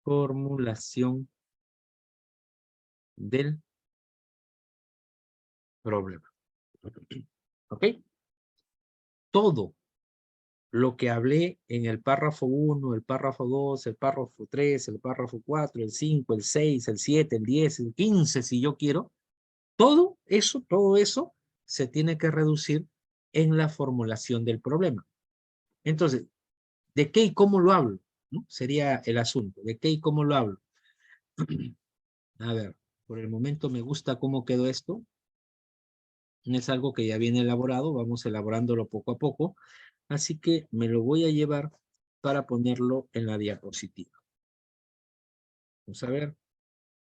Formulación del problema. ¿Ok? Todo lo que hablé en el párrafo 1, el párrafo 2, el párrafo 3, el párrafo 4, el 5, el 6, el 7, el 10, el 15, si yo quiero, todo eso se tiene que reducir en la formulación del problema. Entonces, ¿de qué y cómo lo hablo? ¿No? Sería el asunto. ¿De qué y cómo lo hablo? A ver, por el momento me gusta cómo quedó esto. No es algo que ya viene elaborado, vamos elaborándolo poco a poco. Así que me lo voy a llevar para ponerlo en la diapositiva. Vamos a ver,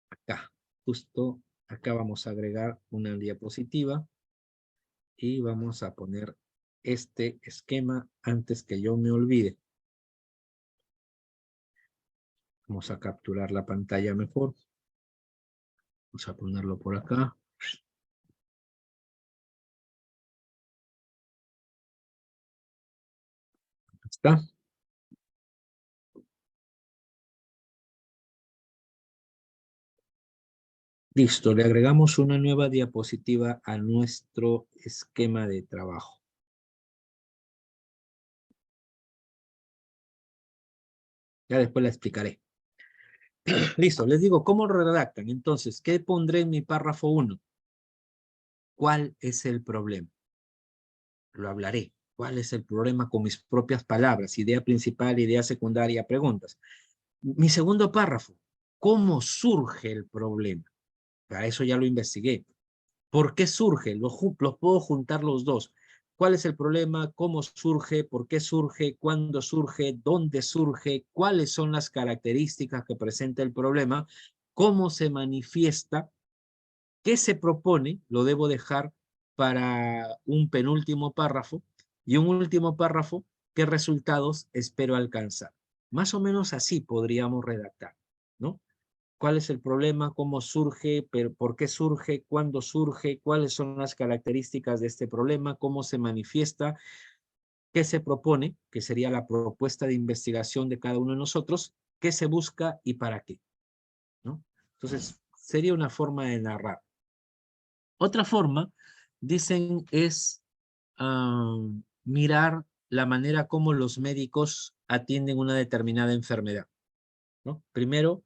acá, justo acá vamos a agregar una diapositiva y vamos a poner este esquema antes que yo me olvide. Vamos a capturar la pantalla mejor. Vamos a ponerlo por acá. ¿Está? Listo, le agregamos una nueva diapositiva a nuestro esquema de trabajo. Ya después la explicaré. Listo, les digo, ¿cómo redactan? Entonces, ¿qué pondré en mi párrafo 1? ¿Cuál es el problema? Lo hablaré. ¿Cuál es el problema con mis propias palabras? Idea principal, idea secundaria, preguntas. Mi segundo párrafo, ¿cómo surge el problema? Para eso ya lo investigué. ¿Por qué surge? Los puedo juntar los dos. ¿Cuál es el problema? ¿Cómo surge? ¿Por qué surge? ¿Cuándo surge? ¿Dónde surge? ¿Cuáles son las características que presenta el problema? ¿Cómo se manifiesta? ¿Qué se propone? Lo debo dejar para un penúltimo párrafo. Y un último párrafo, ¿qué resultados espero alcanzar? Más o menos así podríamos redactar, ¿no? ¿Cuál es el problema? ¿Cómo surge? ¿Por qué surge? ¿Cuándo surge? ¿Cuáles son las características de este problema? ¿Cómo se manifiesta? ¿Qué se propone? Que sería la propuesta de investigación de cada uno de nosotros. ¿Qué se busca y para qué? ¿No? Entonces, sería una forma de narrar. Otra forma, dicen, es mirar la manera como los médicos atienden una determinada enfermedad, ¿no? Primero,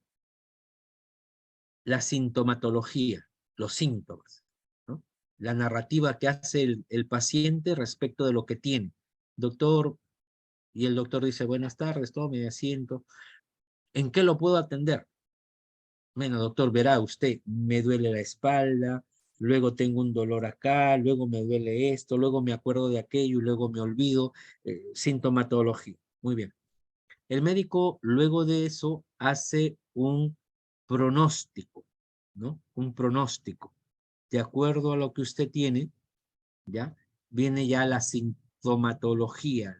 la sintomatología, los síntomas, ¿no? La narrativa que hace el paciente respecto de lo que tiene. Doctor, y el doctor dice, buenas tardes, tome asiento. ¿En qué lo puedo atender? Bueno, doctor, verá usted, me duele la espalda, luego tengo un dolor acá, luego me duele esto, luego me acuerdo de aquello y luego me olvido. Sintomatología. Muy bien. El médico luego de eso hace un pronóstico, ¿no? Un pronóstico. De acuerdo a lo que usted tiene, ¿ya? Viene ya la sintomatología,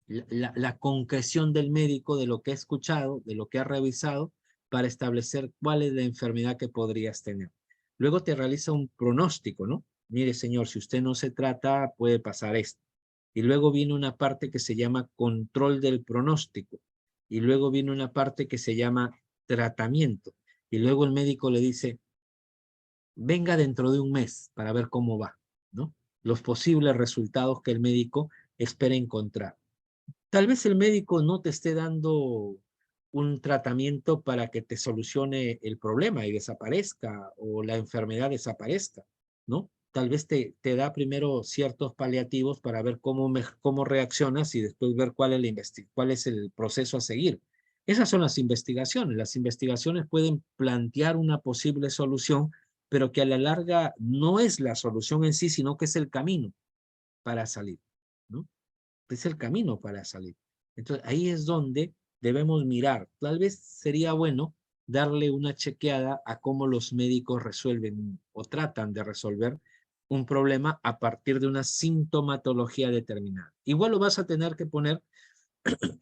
la concreción del médico de lo que ha escuchado, de lo que ha revisado, para establecer cuál es la enfermedad que podrías tener. Luego te realiza un pronóstico, ¿no? Mire, señor, si usted no se trata, puede pasar esto. Y luego viene una parte que se llama control del pronóstico. Y luego viene una parte que se llama tratamiento. Y luego el médico le dice, venga dentro de un mes para ver cómo va, ¿no? Los posibles resultados que el médico espera encontrar. Tal vez el médico no te esté dando un tratamiento para que te solucione el problema y desaparezca o la enfermedad desaparezca, ¿no? Tal vez te da primero ciertos paliativos para ver cómo reaccionas y después ver cuál es el proceso a seguir. Esas son las investigaciones. Las investigaciones pueden plantear una posible solución, pero que a la larga no es la solución en sí, sino que es el camino para salir, ¿no? Es el camino para salir. Entonces, ahí es donde debemos mirar. Tal vez sería bueno darle una chequeada a cómo los médicos resuelven o tratan de resolver un problema a partir de una sintomatología determinada. Igual lo vas a tener que poner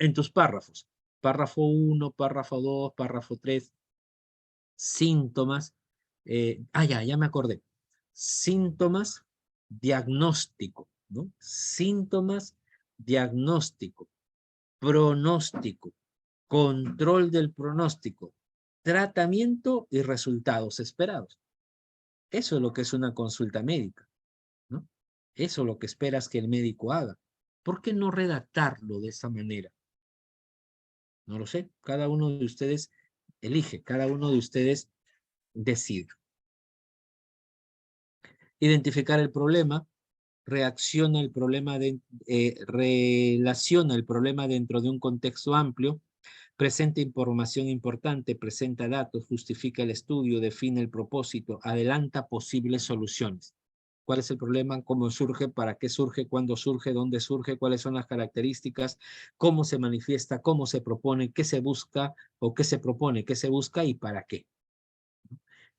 en tus párrafos. Párrafo 1, párrafo 2, párrafo 3, síntomas. Ya me acordé. Síntomas, diagnóstico, ¿no? Síntomas, diagnóstico, pronóstico, control del pronóstico, tratamiento y resultados esperados. Eso es lo que es una consulta médica, ¿no? Eso es lo que esperas que el médico haga. ¿Por qué no redactarlo de esa manera? No lo sé. Cada uno de ustedes elige, cada uno de ustedes decide. Identificar el problema, relaciona el problema dentro de un contexto amplio, presenta información importante, presenta datos, justifica el estudio, define el propósito, adelanta posibles soluciones. ¿Cuál es el problema? ¿Cómo surge? ¿Para qué surge? ¿Cuándo surge? ¿Dónde surge? ¿Cuáles son las características? ¿Cómo se manifiesta? ¿Cómo se propone? ¿Qué se busca? ¿O qué se propone? ¿Qué se busca? ¿Y para qué?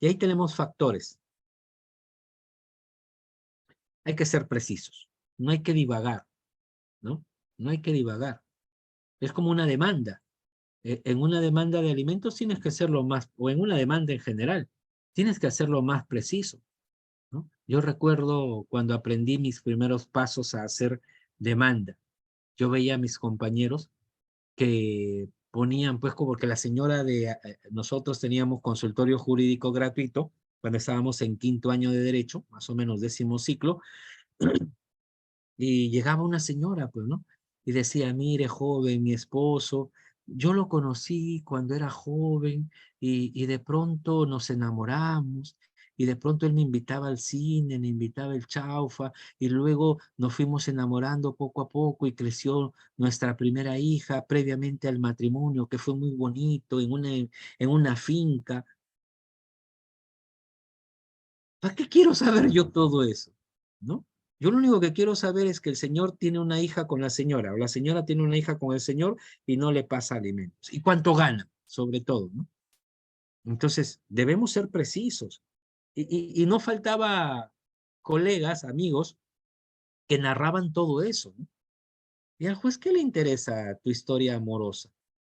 Y ahí tenemos factores. Hay que ser precisos. No hay que divagar, ¿no? No hay que divagar. Es como una demanda. En una demanda de alimentos tienes que hacerlo más, o en una demanda en general, tienes que hacerlo más preciso, ¿no? Yo recuerdo cuando aprendí mis primeros pasos a hacer demanda. Yo veía a mis compañeros que ponían, pues, como que la señora nosotros teníamos consultorio jurídico gratuito cuando estábamos en 5º año de derecho, más o menos 10º ciclo, y llegaba una señora, pues, ¿no? Y decía, mire, joven, mi esposo, yo lo conocí cuando era joven y de pronto nos enamoramos y de pronto él me invitaba al cine, me invitaba el chaufa y luego nos fuimos enamorando poco a poco y creció nuestra primera hija previamente al matrimonio, que fue muy bonito en una finca. ¿Para qué quiero saber yo todo eso? ¿No? Yo lo único que quiero saber es que el señor tiene una hija con la señora, o la señora tiene una hija con el señor y no le pasa alimentos. ¿Y cuánto gana? Sobre todo, ¿no? Entonces, debemos ser precisos. Y no faltaba colegas, amigos, que narraban todo eso, ¿no? Y al juez, ¿qué le interesa tu historia amorosa?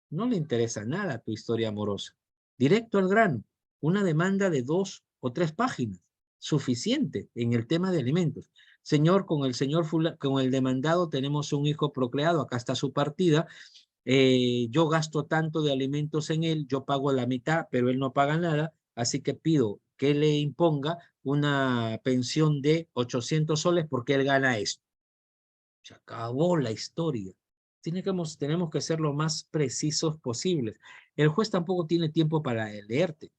No le interesa nada tu historia amorosa. Directo al grano. Una demanda de 2 o 3 páginas. Suficiente en el tema de alimentos. Señor, con el demandado tenemos un hijo procreado, acá está su partida. Yo gasto tanto de alimentos en él, yo pago la mitad, pero él no paga nada, así que pido que le imponga una pensión de 800 soles porque él gana esto. Se acabó la historia. Tenemos que ser lo más precisos posibles. El juez tampoco tiene tiempo para leerte,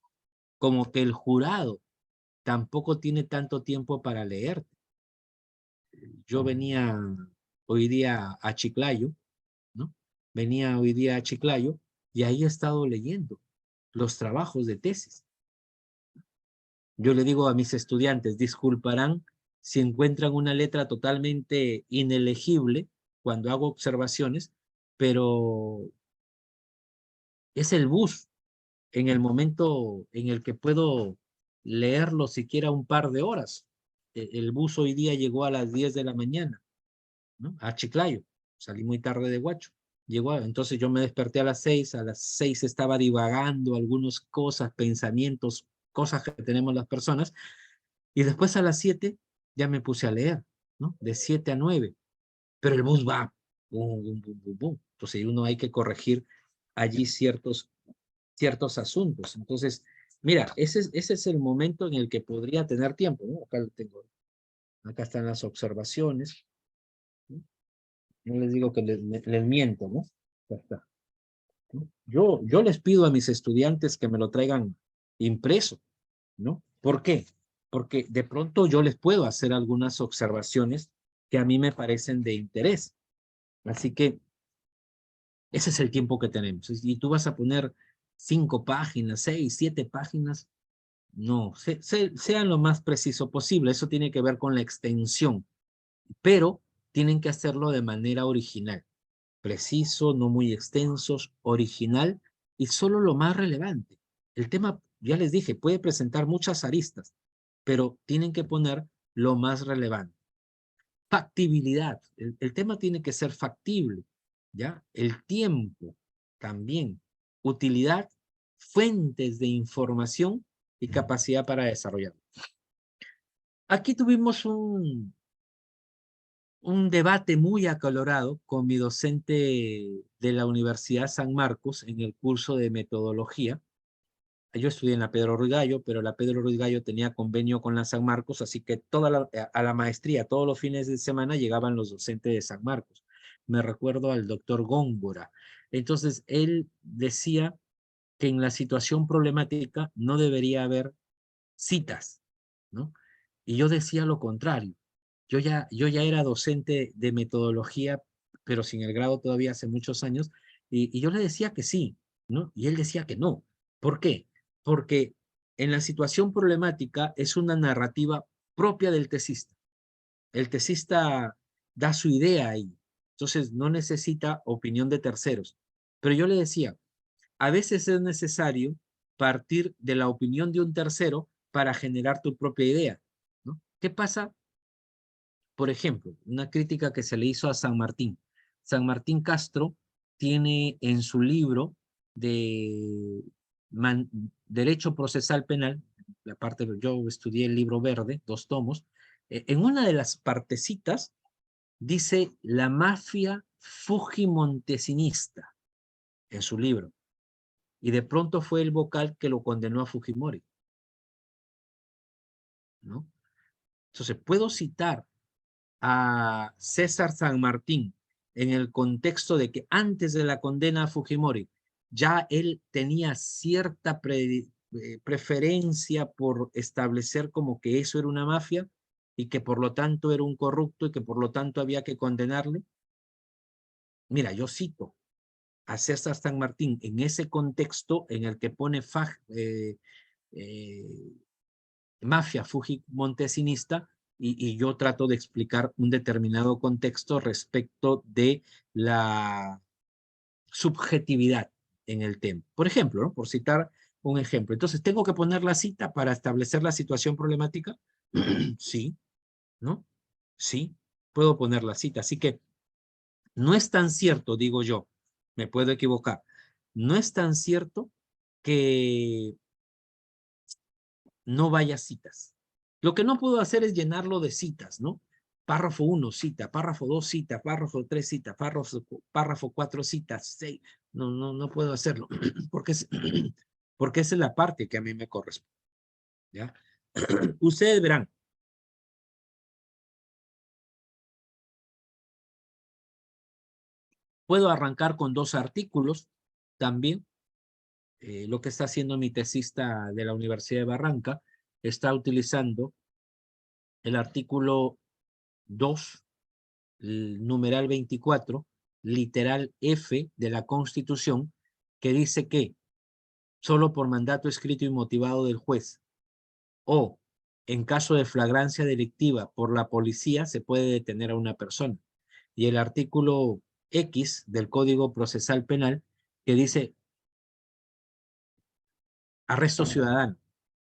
como que el jurado tampoco tiene tanto tiempo para leerte. Yo venía hoy día a Chiclayo, ¿no? Venía hoy día a Chiclayo y ahí he estado leyendo los trabajos de tesis. Yo le digo a mis estudiantes, disculparán si encuentran una letra totalmente inelegible cuando hago observaciones, pero es el bus en el momento en el que puedo leerlo siquiera un par de horas. El bus hoy día llegó a las 10 de la mañana, ¿no? A Chiclayo. Salí muy tarde de Huacho. Entonces yo me desperté a las 6 estaba divagando algunas cosas, pensamientos, cosas que tenemos las personas, y después a las 7 ya me puse a leer, ¿no? De 7 a 9, pero el bus va, bum, bum, bum, bum, bum. Entonces uno hay que corregir allí ciertos asuntos. Entonces, mira, ese es el momento en el que podría tener tiempo, ¿no? Acá lo tengo. Acá están las observaciones, ¿no? No les digo que les miento, ¿no? Ya está, ¿no? Yo les pido a mis estudiantes que me lo traigan impreso, ¿no? ¿Por qué? Porque de pronto yo les puedo hacer algunas observaciones que a mí me parecen de interés. Así que ese es el tiempo que tenemos. Y tú vas a poner 5 páginas, 6, 7 páginas. No, sean lo más preciso posible. Eso tiene que ver con la extensión, pero tienen que hacerlo de manera original. Preciso, no muy extensos, original y solo lo más relevante. El tema, ya les dije, puede presentar muchas aristas, pero tienen que poner lo más relevante. Factibilidad. El tema tiene que ser factible, ¿ya? El tiempo también. Utilidad, fuentes de información y capacidad para desarrollarlo. Aquí tuvimos un debate muy acalorado con mi docente de la Universidad San Marcos en el curso de metodología. Yo estudié en la Pedro Ruiz Gallo, pero la Pedro Ruiz Gallo tenía convenio con la San Marcos, así que a la maestría, todos los fines de semana llegaban los docentes de San Marcos. Me recuerdo al doctor Góngora. Entonces, él decía que en la situación problemática no debería haber citas, ¿no? Y yo decía lo contrario. Yo ya era docente de metodología, pero sin el grado todavía hace muchos años, y yo le decía que sí, ¿no? Y él decía que no. ¿Por qué? Porque en la situación problemática es una narrativa propia del tesista. El tesista da su idea ahí, entonces no necesita opinión de terceros. Pero yo le decía, a veces es necesario partir de la opinión de un tercero para generar tu propia idea, ¿no? ¿Qué pasa? Por ejemplo, una crítica que se le hizo a San Martín. San Martín Castro tiene en su libro de Derecho Procesal Penal, la parte, yo estudié el libro verde, 2 tomos, en una de las partecitas dice la mafia fujimontesinista en su libro. Y de pronto fue el vocal que lo condenó a Fujimori, ¿no? Entonces, puedo citar a César San Martín en el contexto de que antes de la condena a Fujimori, ya él tenía cierta preferencia por establecer como que eso era una mafia y que por lo tanto era un corrupto y que por lo tanto había que condenarle. Mira, yo cito a César San Martín en ese contexto en el que pone eh, mafia fujimontesinista y yo trato de explicar un determinado contexto respecto de la subjetividad en el tema. Por ejemplo, ¿no? Por citar un ejemplo. Entonces, ¿tengo que poner la cita para establecer la situación problemática? Sí, ¿no? Sí, puedo poner la cita. Así que no es tan cierto, digo yo, me puedo equivocar, no es tan cierto que no vaya citas. Lo que no puedo hacer es llenarlo de citas, ¿no? Párrafo 1, cita, párrafo 2, cita, párrafo 3, cita, párrafo 4, cita, 6. No puedo hacerlo, porque, porque esa es la parte que a mí me corresponde. ¿ya? Ustedes verán. Puedo arrancar con 2 artículos también. Lo que está haciendo mi tesista de la Universidad de Barranca está utilizando el artículo 2, el numeral 24, literal F de la Constitución, que dice que solo por mandato escrito y motivado del juez o en caso de flagrancia delictiva por la policía se puede detener a una persona. Y el artículo X del Código Procesal Penal que dice arresto ciudadano,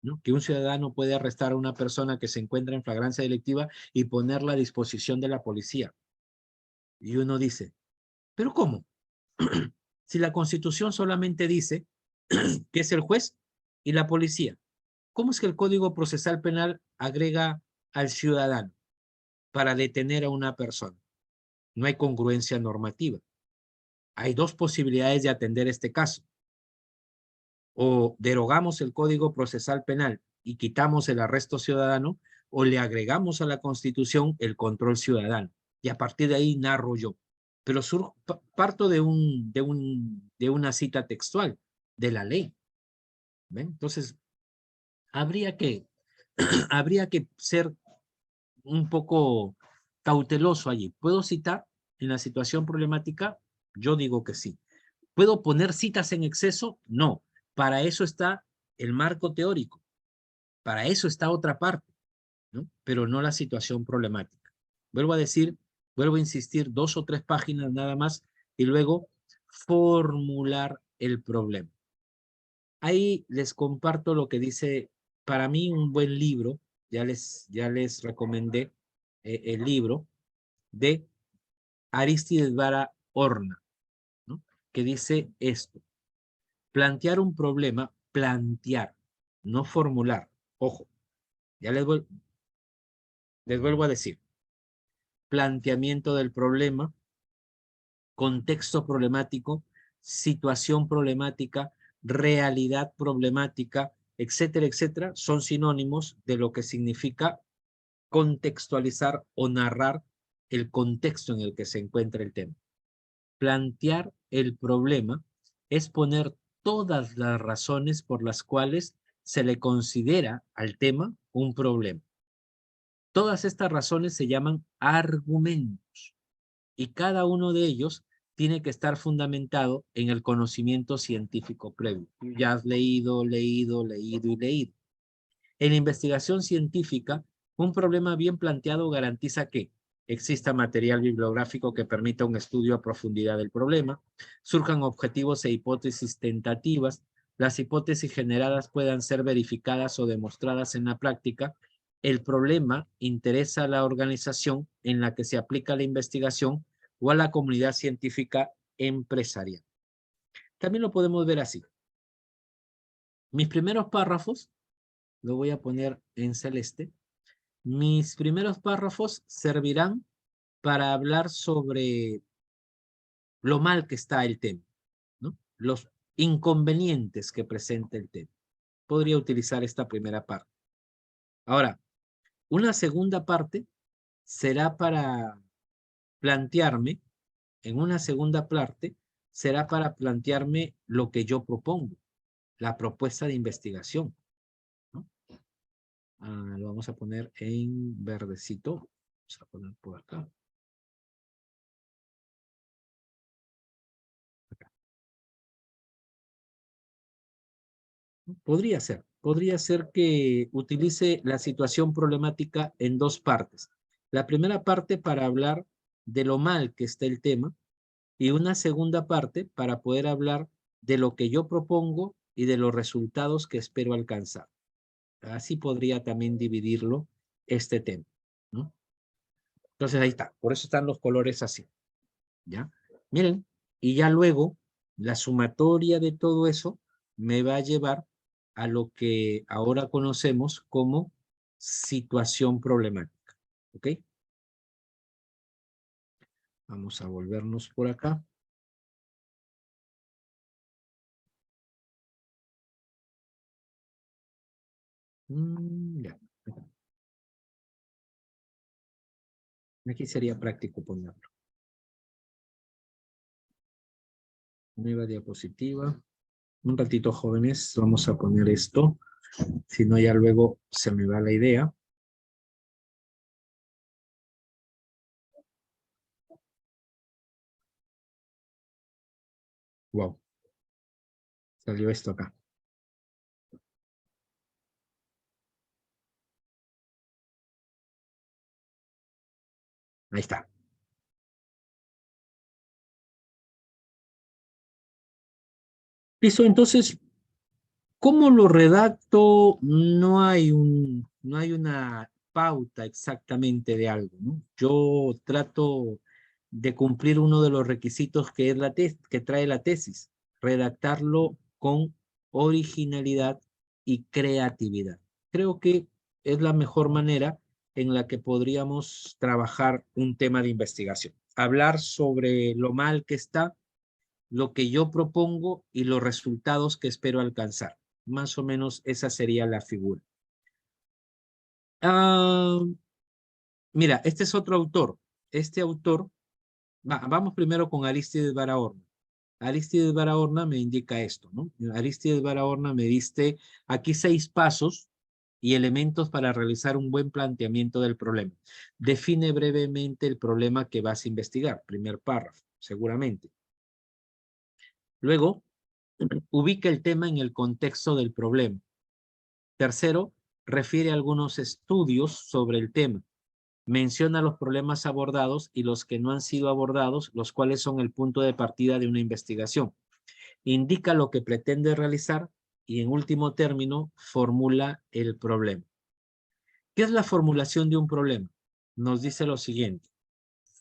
¿no? Que un ciudadano puede arrestar a una persona que se encuentra en flagrancia delictiva y ponerla a disposición de la policía. Y uno dice, ¿pero cómo? Si la Constitución solamente dice que es el juez y la policía, ¿cómo es que el Código Procesal Penal agrega al ciudadano para detener a una persona? No hay congruencia normativa. Hay 2 posibilidades de atender este caso. O derogamos el Código Procesal Penal y quitamos el arresto ciudadano, o le agregamos a la Constitución el control ciudadano. Y a partir de ahí narro yo. Pero parto de una cita textual de la ley. ¿Ven? Entonces, habría que ser un poco cauteloso allí. ¿Puedo citar en la situación problemática? Yo digo que sí. ¿Puedo poner citas en exceso? No. Para eso está el marco teórico. Para eso está otra parte, ¿no? Pero no la situación problemática. Vuelvo a decir, vuelvo a insistir, 2 o 3 páginas nada más y luego formular el problema. Ahí les comparto lo que dice, para mí un buen libro, ya les recomendé el libro de Arístides Vara Horna, ¿no? Que dice esto: plantear un problema, plantear, no formular. Ojo, ya les vuelvo a decir, planteamiento del problema, contexto problemático, situación problemática, realidad problemática, etcétera, etcétera, son sinónimos de lo que significa contextualizar o narrar el contexto en el que se encuentra el tema. Plantear el problema es poner todas las razones por las cuales se le considera al tema un problema. Todas estas razones se llaman argumentos y cada uno de ellos tiene que estar fundamentado en el conocimiento científico previo. Ya has leído, leído, leído y leído. En la investigación científica, un problema bien planteado garantiza que exista material bibliográfico que permita un estudio a profundidad del problema, surjan objetivos e hipótesis tentativas, las hipótesis generadas puedan ser verificadas o demostradas en la práctica, el problema interesa a la organización en la que se aplica la investigación o a la comunidad científica empresarial. También lo podemos ver así. Mis primeros párrafos, lo voy a poner en celeste, mis primeros párrafos servirán para hablar sobre lo mal que está el tema, ¿no? Los inconvenientes que presenta el tema. Podría utilizar esta primera parte. Ahora, una segunda parte será para plantearme, en una segunda parte, será para plantearme lo que yo propongo, la propuesta de investigación, ¿no? Lo vamos a poner en verdecito. Vamos a poner por acá. Podría ser que utilice la situación problemática en 2 partes. La primera parte para hablar de lo mal que está el tema y una segunda parte para poder hablar de lo que yo propongo y de los resultados que espero alcanzar. Así podría también dividirlo este tema, ¿no? Entonces ahí está, por eso están los colores así, ¿ya? Miren, y ya luego la sumatoria de todo eso me va a llevar a lo que ahora conocemos como situación problemática, ¿ok? Vamos a volvernos por acá. Ya. Aquí sería práctico ponerlo. Nueva diapositiva. Un ratito, jóvenes, vamos a poner esto. Si no, ya luego se me va la idea. Wow. Salió esto acá. Ahí está. Listo, entonces, ¿cómo lo redacto? No hay una pauta exactamente de algo, ¿no? Yo trato de cumplir uno de los requisitos que es que trae la tesis, redactarlo con originalidad y creatividad. Creo que es la mejor manera en la que podríamos trabajar un tema de investigación. Hablar sobre lo mal que está, lo que yo propongo y los resultados que espero alcanzar. Más o menos esa sería la figura. Ah, mira, este es otro autor. Este autor, vamos primero con Arístides Barahona. Arístides Barahona me indica esto, ¿no? Arístides Barahona me diste aquí 6 pasos y elementos para realizar un buen planteamiento del problema. Define brevemente el problema que vas a investigar, primer párrafo, seguramente. Luego, ubica el tema en el contexto del problema. Tercero, refiere a algunos estudios sobre el tema. Menciona los problemas abordados y los que no han sido abordados, los cuales son el punto de partida de una investigación. Indica lo que pretende realizar y, en último término, formula el problema. ¿Qué es la formulación de un problema? Nos dice lo siguiente.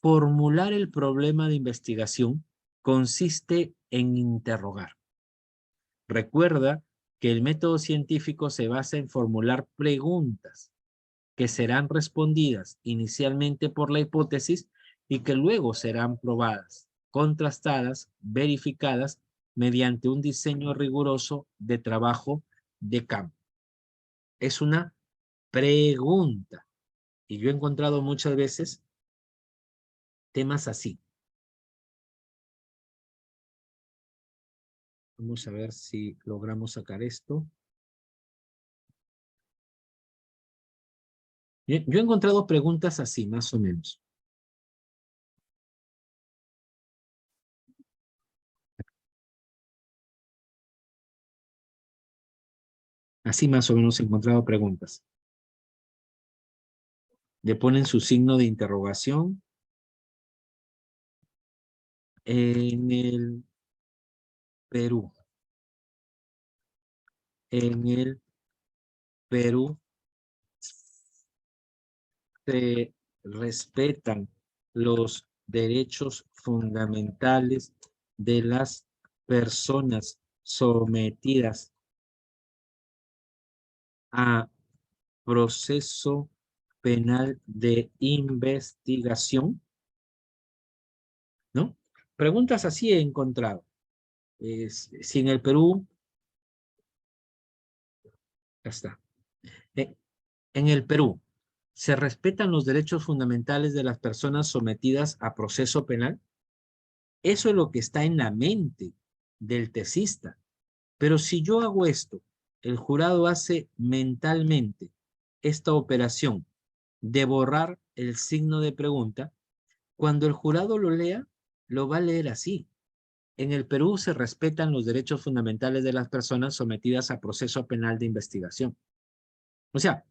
Formular el problema de investigación consiste en interrogar. Recuerda que el método científico se basa en formular preguntas que serán respondidas inicialmente por la hipótesis y que luego serán probadas, contrastadas, verificadas mediante un diseño riguroso de trabajo de campo. Es una pregunta. Y yo he encontrado muchas veces temas así. Vamos a ver si logramos sacar esto. Yo he encontrado preguntas así, más o menos. Así más o menos he encontrado preguntas. Le ponen su signo de interrogación. En el Perú. En el Perú se respetan los derechos fundamentales de las personas sometidas a proceso penal de investigación, ¿no? Preguntas así he encontrado. Si en el Perú, ya está. En el Perú, ¿se respetan los derechos fundamentales de las personas sometidas a proceso penal? Eso es lo que está en la mente del tesista. Pero si yo hago esto, el jurado hace mentalmente esta operación de borrar el signo de pregunta, cuando el jurado lo lea, lo va a leer así. En el Perú se respetan los derechos fundamentales de las personas sometidas a proceso penal de investigación. O sea,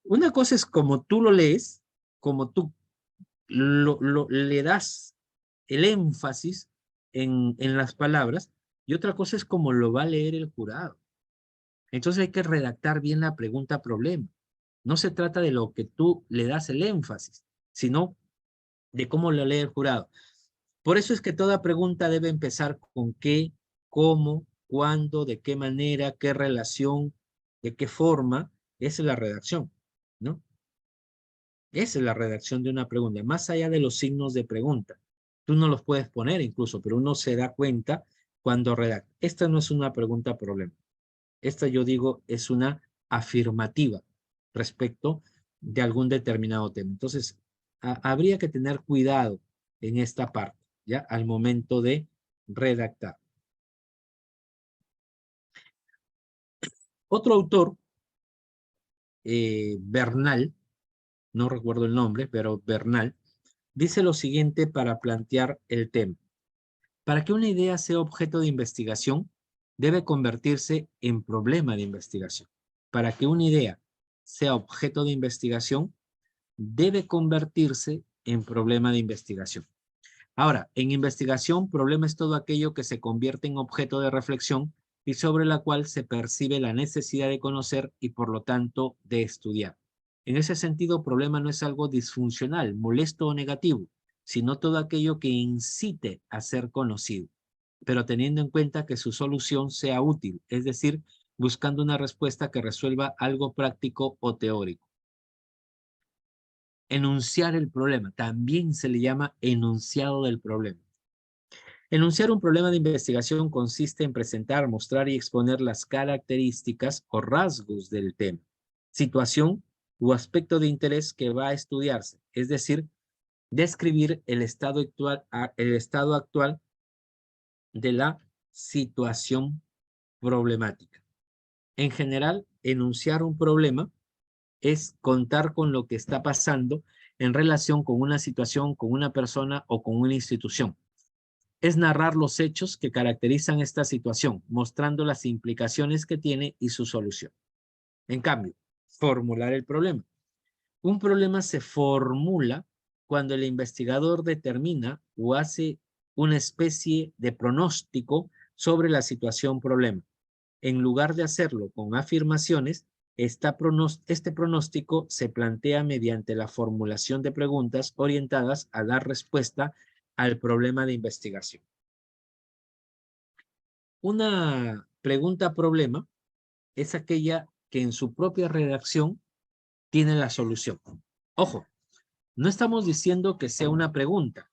una cosa es como tú lo lees, como tú le das el énfasis en las palabras, y otra cosa es como lo va a leer el jurado. Entonces hay que redactar bien la pregunta problema. No se trata de lo que tú le das el énfasis, sino de cómo lo lee el jurado. Por eso es que toda pregunta debe empezar con qué, cómo, cuándo, de qué manera, qué relación, de qué forma. Esa es la redacción, ¿no? Esa es la redacción de una pregunta, más allá de los signos de pregunta. Tú no los puedes poner incluso, pero uno se da cuenta cuando redacta. Esta no es una pregunta problema. Esta yo digo es una afirmativa respecto de algún determinado tema. Entonces, habría que tener cuidado en esta parte, ¿ya? Al momento de redactar. Otro autor, Bernal, no recuerdo el nombre, pero Bernal, dice lo siguiente para plantear el tema. Para que una idea sea objeto de investigación, debe convertirse en problema de investigación. Para que una idea sea objeto de investigación, debe convertirse en problema de investigación. Ahora, en investigación, problema es todo aquello que se convierte en objeto de reflexión y sobre la cual se percibe la necesidad de conocer y por lo tanto de estudiar. En ese sentido, problema no es algo disfuncional, molesto o negativo, sino todo aquello que incite a ser conocido, pero teniendo en cuenta que su solución sea útil, es decir, buscando una respuesta que resuelva algo práctico o teórico. Enunciar el problema, también se le llama enunciado del problema. Enunciar un problema de investigación consiste en presentar, mostrar y exponer las características o rasgos del tema, situación o aspecto de interés que va a estudiarse, es decir, describir el estado actual de la situación problemática. En general, enunciar un problema es contar con lo que está pasando en relación con una situación, con una persona o con una institución. Es narrar los hechos que caracterizan esta situación, mostrando las implicaciones que tiene y su solución. En cambio, formular el problema. Un problema se formula cuando el investigador determina o hace una especie de pronóstico sobre la situación problema. En lugar de hacerlo con afirmaciones, este pronóstico se plantea mediante la formulación de preguntas orientadas a dar respuesta al problema de investigación. Una pregunta problema es aquella que en su propia redacción tiene la solución. Ojo, no estamos diciendo que sea una pregunta,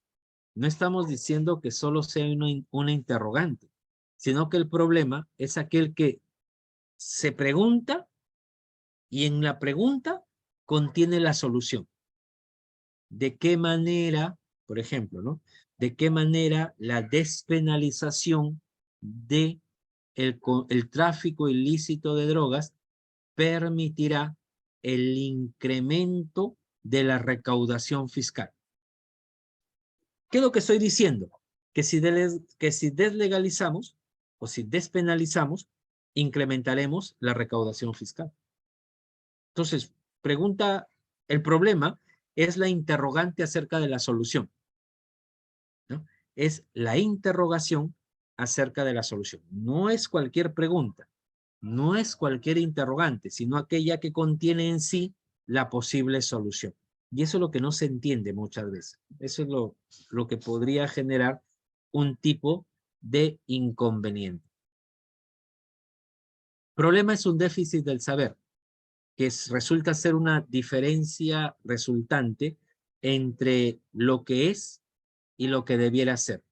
no estamos diciendo que solo sea una interrogante, sino que el problema es aquel que se pregunta y en la pregunta contiene la solución. ¿De qué manera, por ejemplo, ¿no? ¿De qué manera la despenalización de el tráfico ilícito de drogas permitirá el incremento de la recaudación fiscal? ¿Qué es lo que estoy diciendo? Que si deslegalizamos o si despenalizamos, incrementaremos la recaudación fiscal. Entonces, el problema es la interrogante acerca de la solución, ¿no? Es la interrogación acerca de la solución. No es cualquier pregunta, no es cualquier interrogante, sino aquella que contiene en sí la posible solución. Y eso es lo que no se entiende muchas veces. Eso es lo que podría generar un tipo de inconveniente. Problema es un déficit del saber, que resulta ser una diferencia resultante entre lo que es y lo que debiera ser.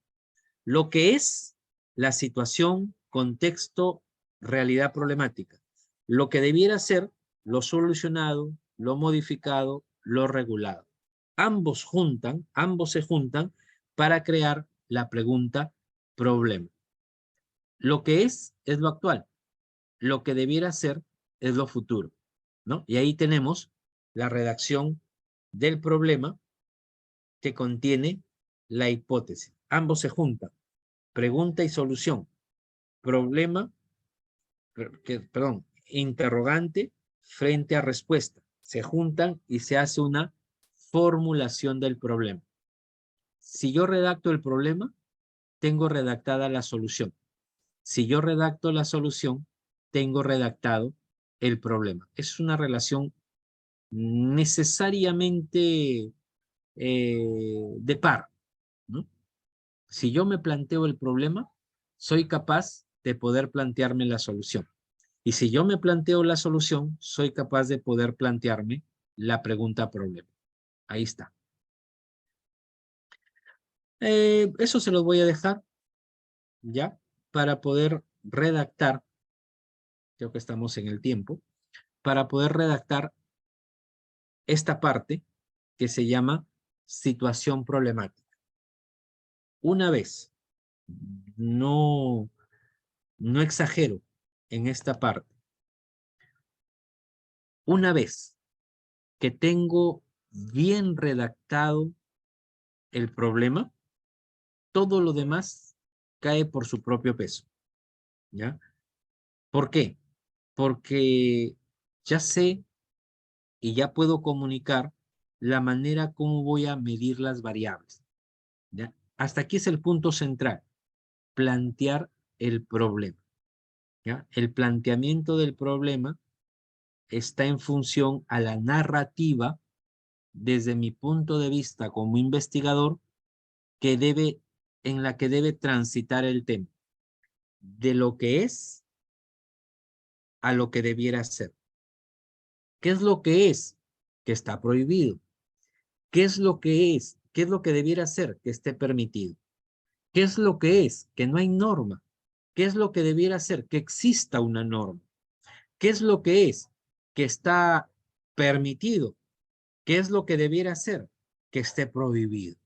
Lo que es la situación, contexto, realidad problemática. Lo que debiera ser lo solucionado, lo modificado, lo regulado. Ambos se juntan para crear la pregunta problema. Lo que es lo actual. Lo que debiera ser es lo futuro, ¿no? Y ahí tenemos la redacción del problema que contiene la hipótesis. Ambos se juntan. Pregunta y solución. Problema, interrogante frente a respuesta. Se juntan y se hace una formulación del problema. Si yo redacto el problema, tengo redactada la solución. Si yo redacto la solución, tengo redactado el problema. Es una relación necesariamente de par, ¿no? Si yo me planteo el problema, soy capaz de poder plantearme la solución. Y si yo me planteo la solución, soy capaz de poder plantearme la pregunta problema. Ahí está. Eso se los voy a dejar, ¿ya? Para poder redactar, creo que estamos en el tiempo, para poder redactar esta parte que se llama situación problemática. Una vez, no exagero en esta parte, una vez que tengo bien redactado el problema, todo lo demás cae por su propio peso, ¿ya? ¿Por qué? Porque ya sé y ya puedo comunicar la manera como voy a medir las variables, ¿ya? Hasta aquí es el punto central, plantear el problema, ¿ya? El planteamiento del problema está en función a la narrativa desde mi punto de vista como investigador en la que debe transitar el tema, de lo que es a lo que debiera ser. ¿Qué es lo que es? Que está prohibido. ¿Qué es lo que es? ¿Qué es lo que debiera ser? Que esté permitido. ¿Qué es lo que es? Que no hay norma. ¿Qué es lo que debiera ser? Que exista una norma. ¿Qué es lo que es? Que está permitido. ¿Qué es lo que debiera ser? Que esté prohibido,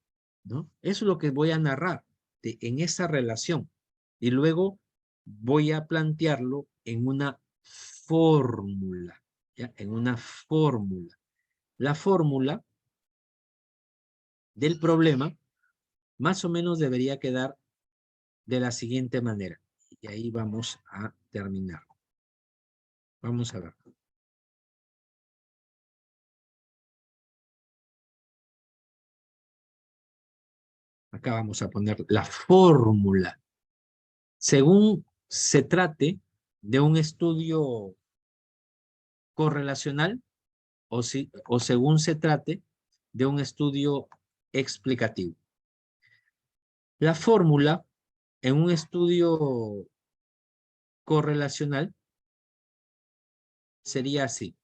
¿no? Eso es lo que voy a narrar en esa relación. Y luego voy a plantearlo en una fórmula, ¿ya? En una fórmula. La fórmula del problema más o menos debería quedar de la siguiente manera. Y ahí vamos a terminar. Vamos a ver. Acá vamos a poner la fórmula. Según se trate de un estudio correlacional o según se trate de un estudio explicativo. La fórmula en un estudio correlacional sería así.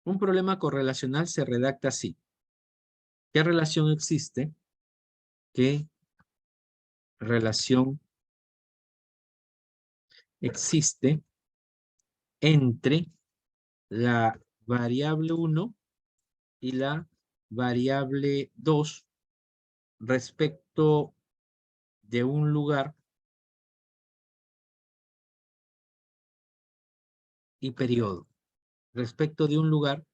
Un problema correlacional se redacta así. ¿Qué relación existe? ¿Qué relación existe entre la variable 1 y la variable 2 respecto de un lugar y periodo? Respecto de un lugar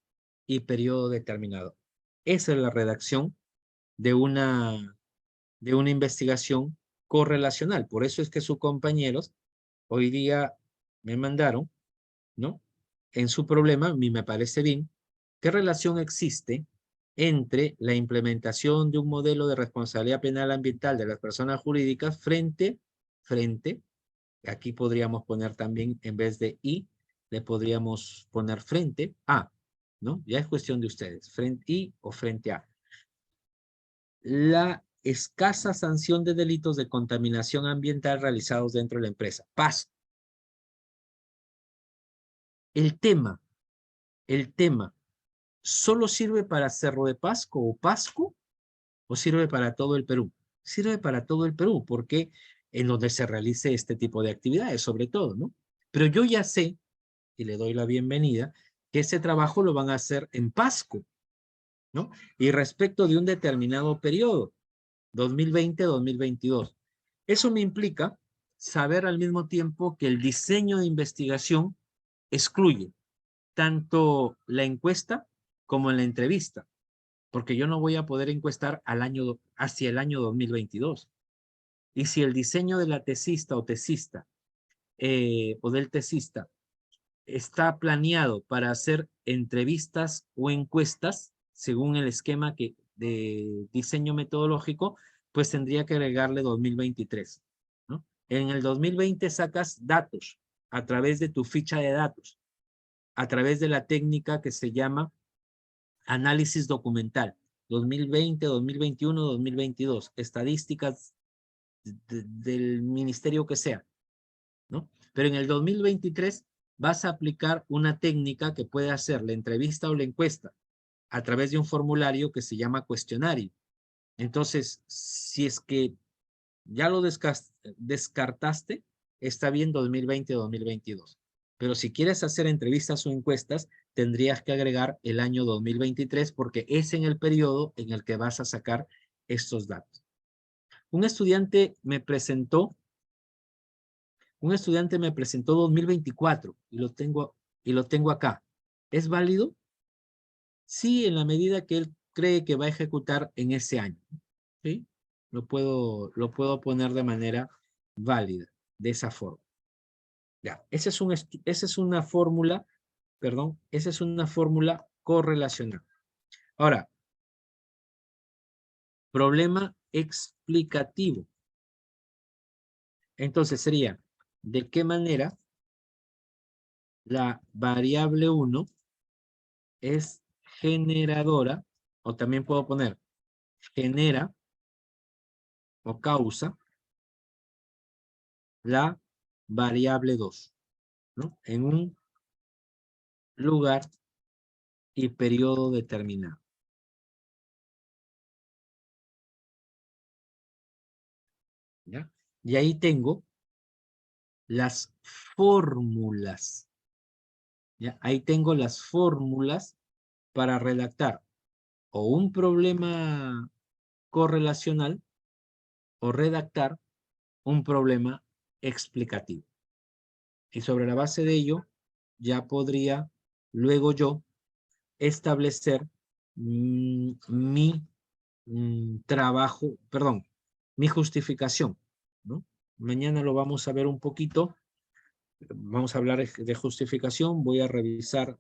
y periodo determinado. Esa es la redacción de una investigación correlacional. Por eso es que sus compañeros hoy día me mandaron, ¿no? En su problema, a mí me parece bien, ¿qué relación existe entre la implementación de un modelo de responsabilidad penal ambiental de las personas jurídicas frente, aquí podríamos poner también, en vez de y, le podríamos poner frente a, ¿no? Ya es cuestión de ustedes, frente y o frente a. La escasa sanción de delitos de contaminación ambiental realizados dentro de la empresa. Paso. El tema, ¿solo sirve para Cerro de Pasco o Pasco o sirve para todo el Perú? Sirve para todo el Perú, porque en donde se realice este tipo de actividades, sobre todo, ¿no? Pero yo ya sé, y le doy la bienvenida, que ese trabajo lo van a hacer en Pasco, ¿no? Y respecto de un determinado periodo, 2020-2022. Eso me implica saber al mismo tiempo que el diseño de investigación excluye tanto la encuesta como la entrevista, porque yo no voy a poder encuestar hacia el año 2022. Y si el diseño de la tesista o tesista o del tesista está planeado para hacer entrevistas o encuestas, según el esquema de diseño metodológico, pues tendría que agregarle 2023, ¿no? En el 2020 sacas datos a través de tu ficha de datos, a través de la técnica que se llama análisis documental, 2020, 2021, 2022, estadísticas del ministerio que sea, ¿no? Pero en el 2023 vas a aplicar una técnica que puede hacer la entrevista o la encuesta a través de un formulario que se llama cuestionario, Entonces, si es que ya lo descartaste, está bien 2020-2022. Pero si quieres hacer entrevistas o encuestas, tendrías que agregar el año 2023 porque es en el periodo en el que vas a sacar estos datos. Un estudiante me presentó 2024 y lo tengo acá. ¿Es válido? Sí, en la medida que él cree que va a ejecutar en ese año. ¿Sí? Lo puedo poner de manera válida, de esa forma. Ya, esa es una fórmula, perdón, esa es una fórmula correlacional. Ahora, problema explicativo. Entonces sería, ¿de qué manera la variable 1 es generadora, o también puedo poner genera o causa la variable 2, ¿no? En un lugar y periodo determinado. ¿Ya? Y ahí tengo las fórmulas. ¿Ya? Ahí tengo las fórmulas para redactar o un problema correlacional o redactar un problema explicativo. Y sobre la base de ello, ya podría luego yo establecer mi trabajo, perdón, mi justificación, ¿no? Mañana lo vamos a ver un poquito. Vamos a hablar de justificación. Voy a revisar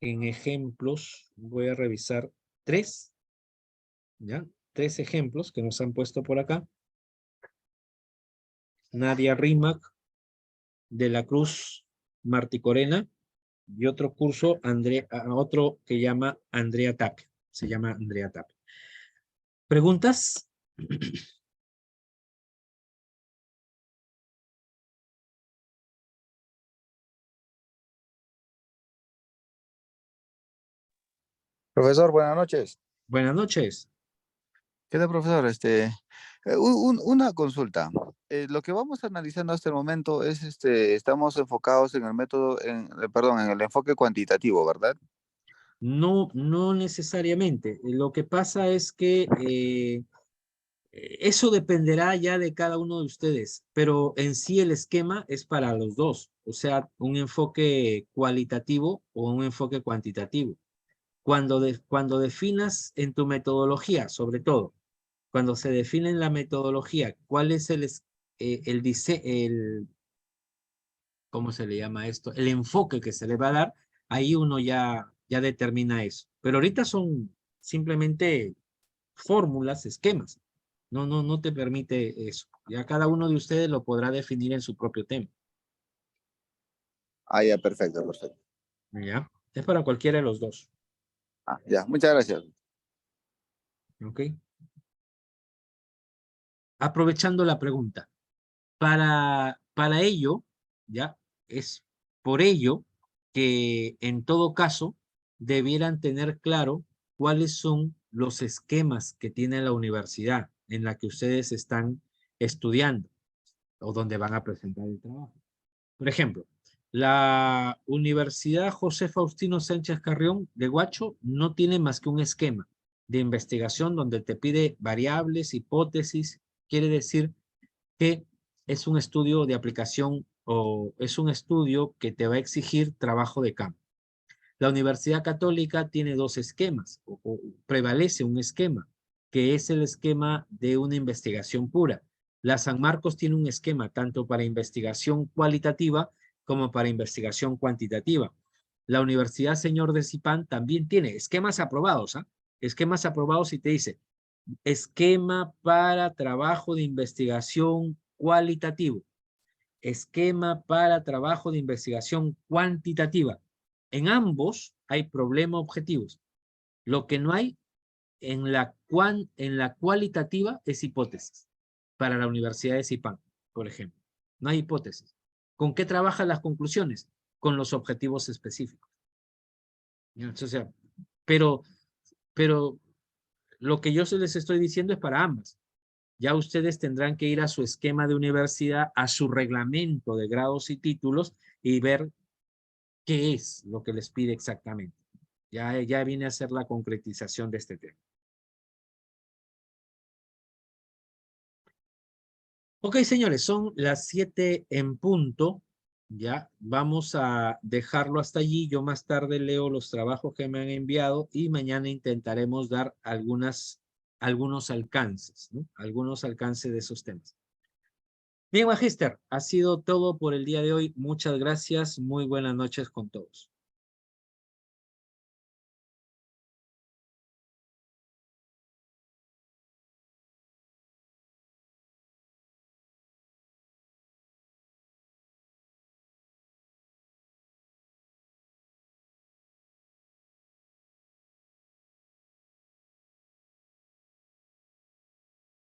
en ejemplos. Voy a revisar 3, ¿ya? 3 ejemplos que nos han puesto por acá. Nadia Rimac, de la Cruz Marticorena, y otro curso, otro que llama Andrea Tapia. Se llama Andrea Tapia. ¿Preguntas? Profesor, buenas noches. Buenas noches. ¿Qué tal, profesor? Una consulta. Lo que vamos analizando hasta el momento es, estamos enfocados en el método, perdón, en el enfoque cuantitativo, ¿verdad? No, no necesariamente. Lo que pasa es que eso dependerá ya de cada uno de ustedes, pero en sí el esquema es para los dos, o sea, un enfoque cualitativo o un enfoque cuantitativo. Cuando definas en tu metodología, sobre todo, cuando se define en la metodología, cuál es ¿cómo se le llama esto? El enfoque que se le va a dar, ahí uno ya determina eso. Pero ahorita son simplemente fórmulas, esquemas. No te permite eso. Ya cada uno de ustedes lo podrá definir en su propio tema. Ah, ya, perfecto, perfecto. ¿Ya? Es para cualquiera de los dos. Ah, ya, muchas gracias. ¿Ok? Aprovechando la pregunta. Para ello, ¿ya? Es por ello que en todo caso debieran tener claro cuáles son los esquemas que tiene la universidad en la que ustedes están estudiando o donde van a presentar el trabajo. Por ejemplo, la Universidad José Faustino Sánchez Carrión de Huacho no tiene más que un esquema de investigación donde te pide variables, hipótesis, quiere decir que es un estudio de aplicación o es un estudio que te va a exigir trabajo de campo. La Universidad Católica tiene dos esquemas, o prevalece un esquema, que es el esquema de una investigación pura. La San Marcos tiene un esquema tanto para investigación cualitativa como para investigación cuantitativa. La Universidad Señor de Zipán también tiene esquemas aprobados, ¿ah? Esquemas aprobados y te dice, esquema para trabajo de investigación cualitativo, esquema para trabajo de investigación cuantitativa. En ambos hay problemas objetivos. Lo que no hay en la cualitativa es hipótesis para la Universidad de Zipán, por ejemplo. No hay hipótesis. ¿Con qué trabajan las conclusiones? Con los objetivos específicos. O sea, pero pero lo que yo se les estoy diciendo es para ambas. Ya ustedes tendrán que ir a su esquema de universidad, a su reglamento de grados y títulos y ver qué es lo que les pide exactamente. Ya viene a ser la concretización de este tema. Ok, señores, son las 7 en punto. Ya vamos a dejarlo hasta allí. Yo más tarde leo los trabajos que me han enviado y mañana intentaremos dar algunos alcances, ¿no? Algunos alcances de esos temas. Bien, Magíster, ha sido todo por el día de hoy. Muchas gracias. Muy buenas noches con todos.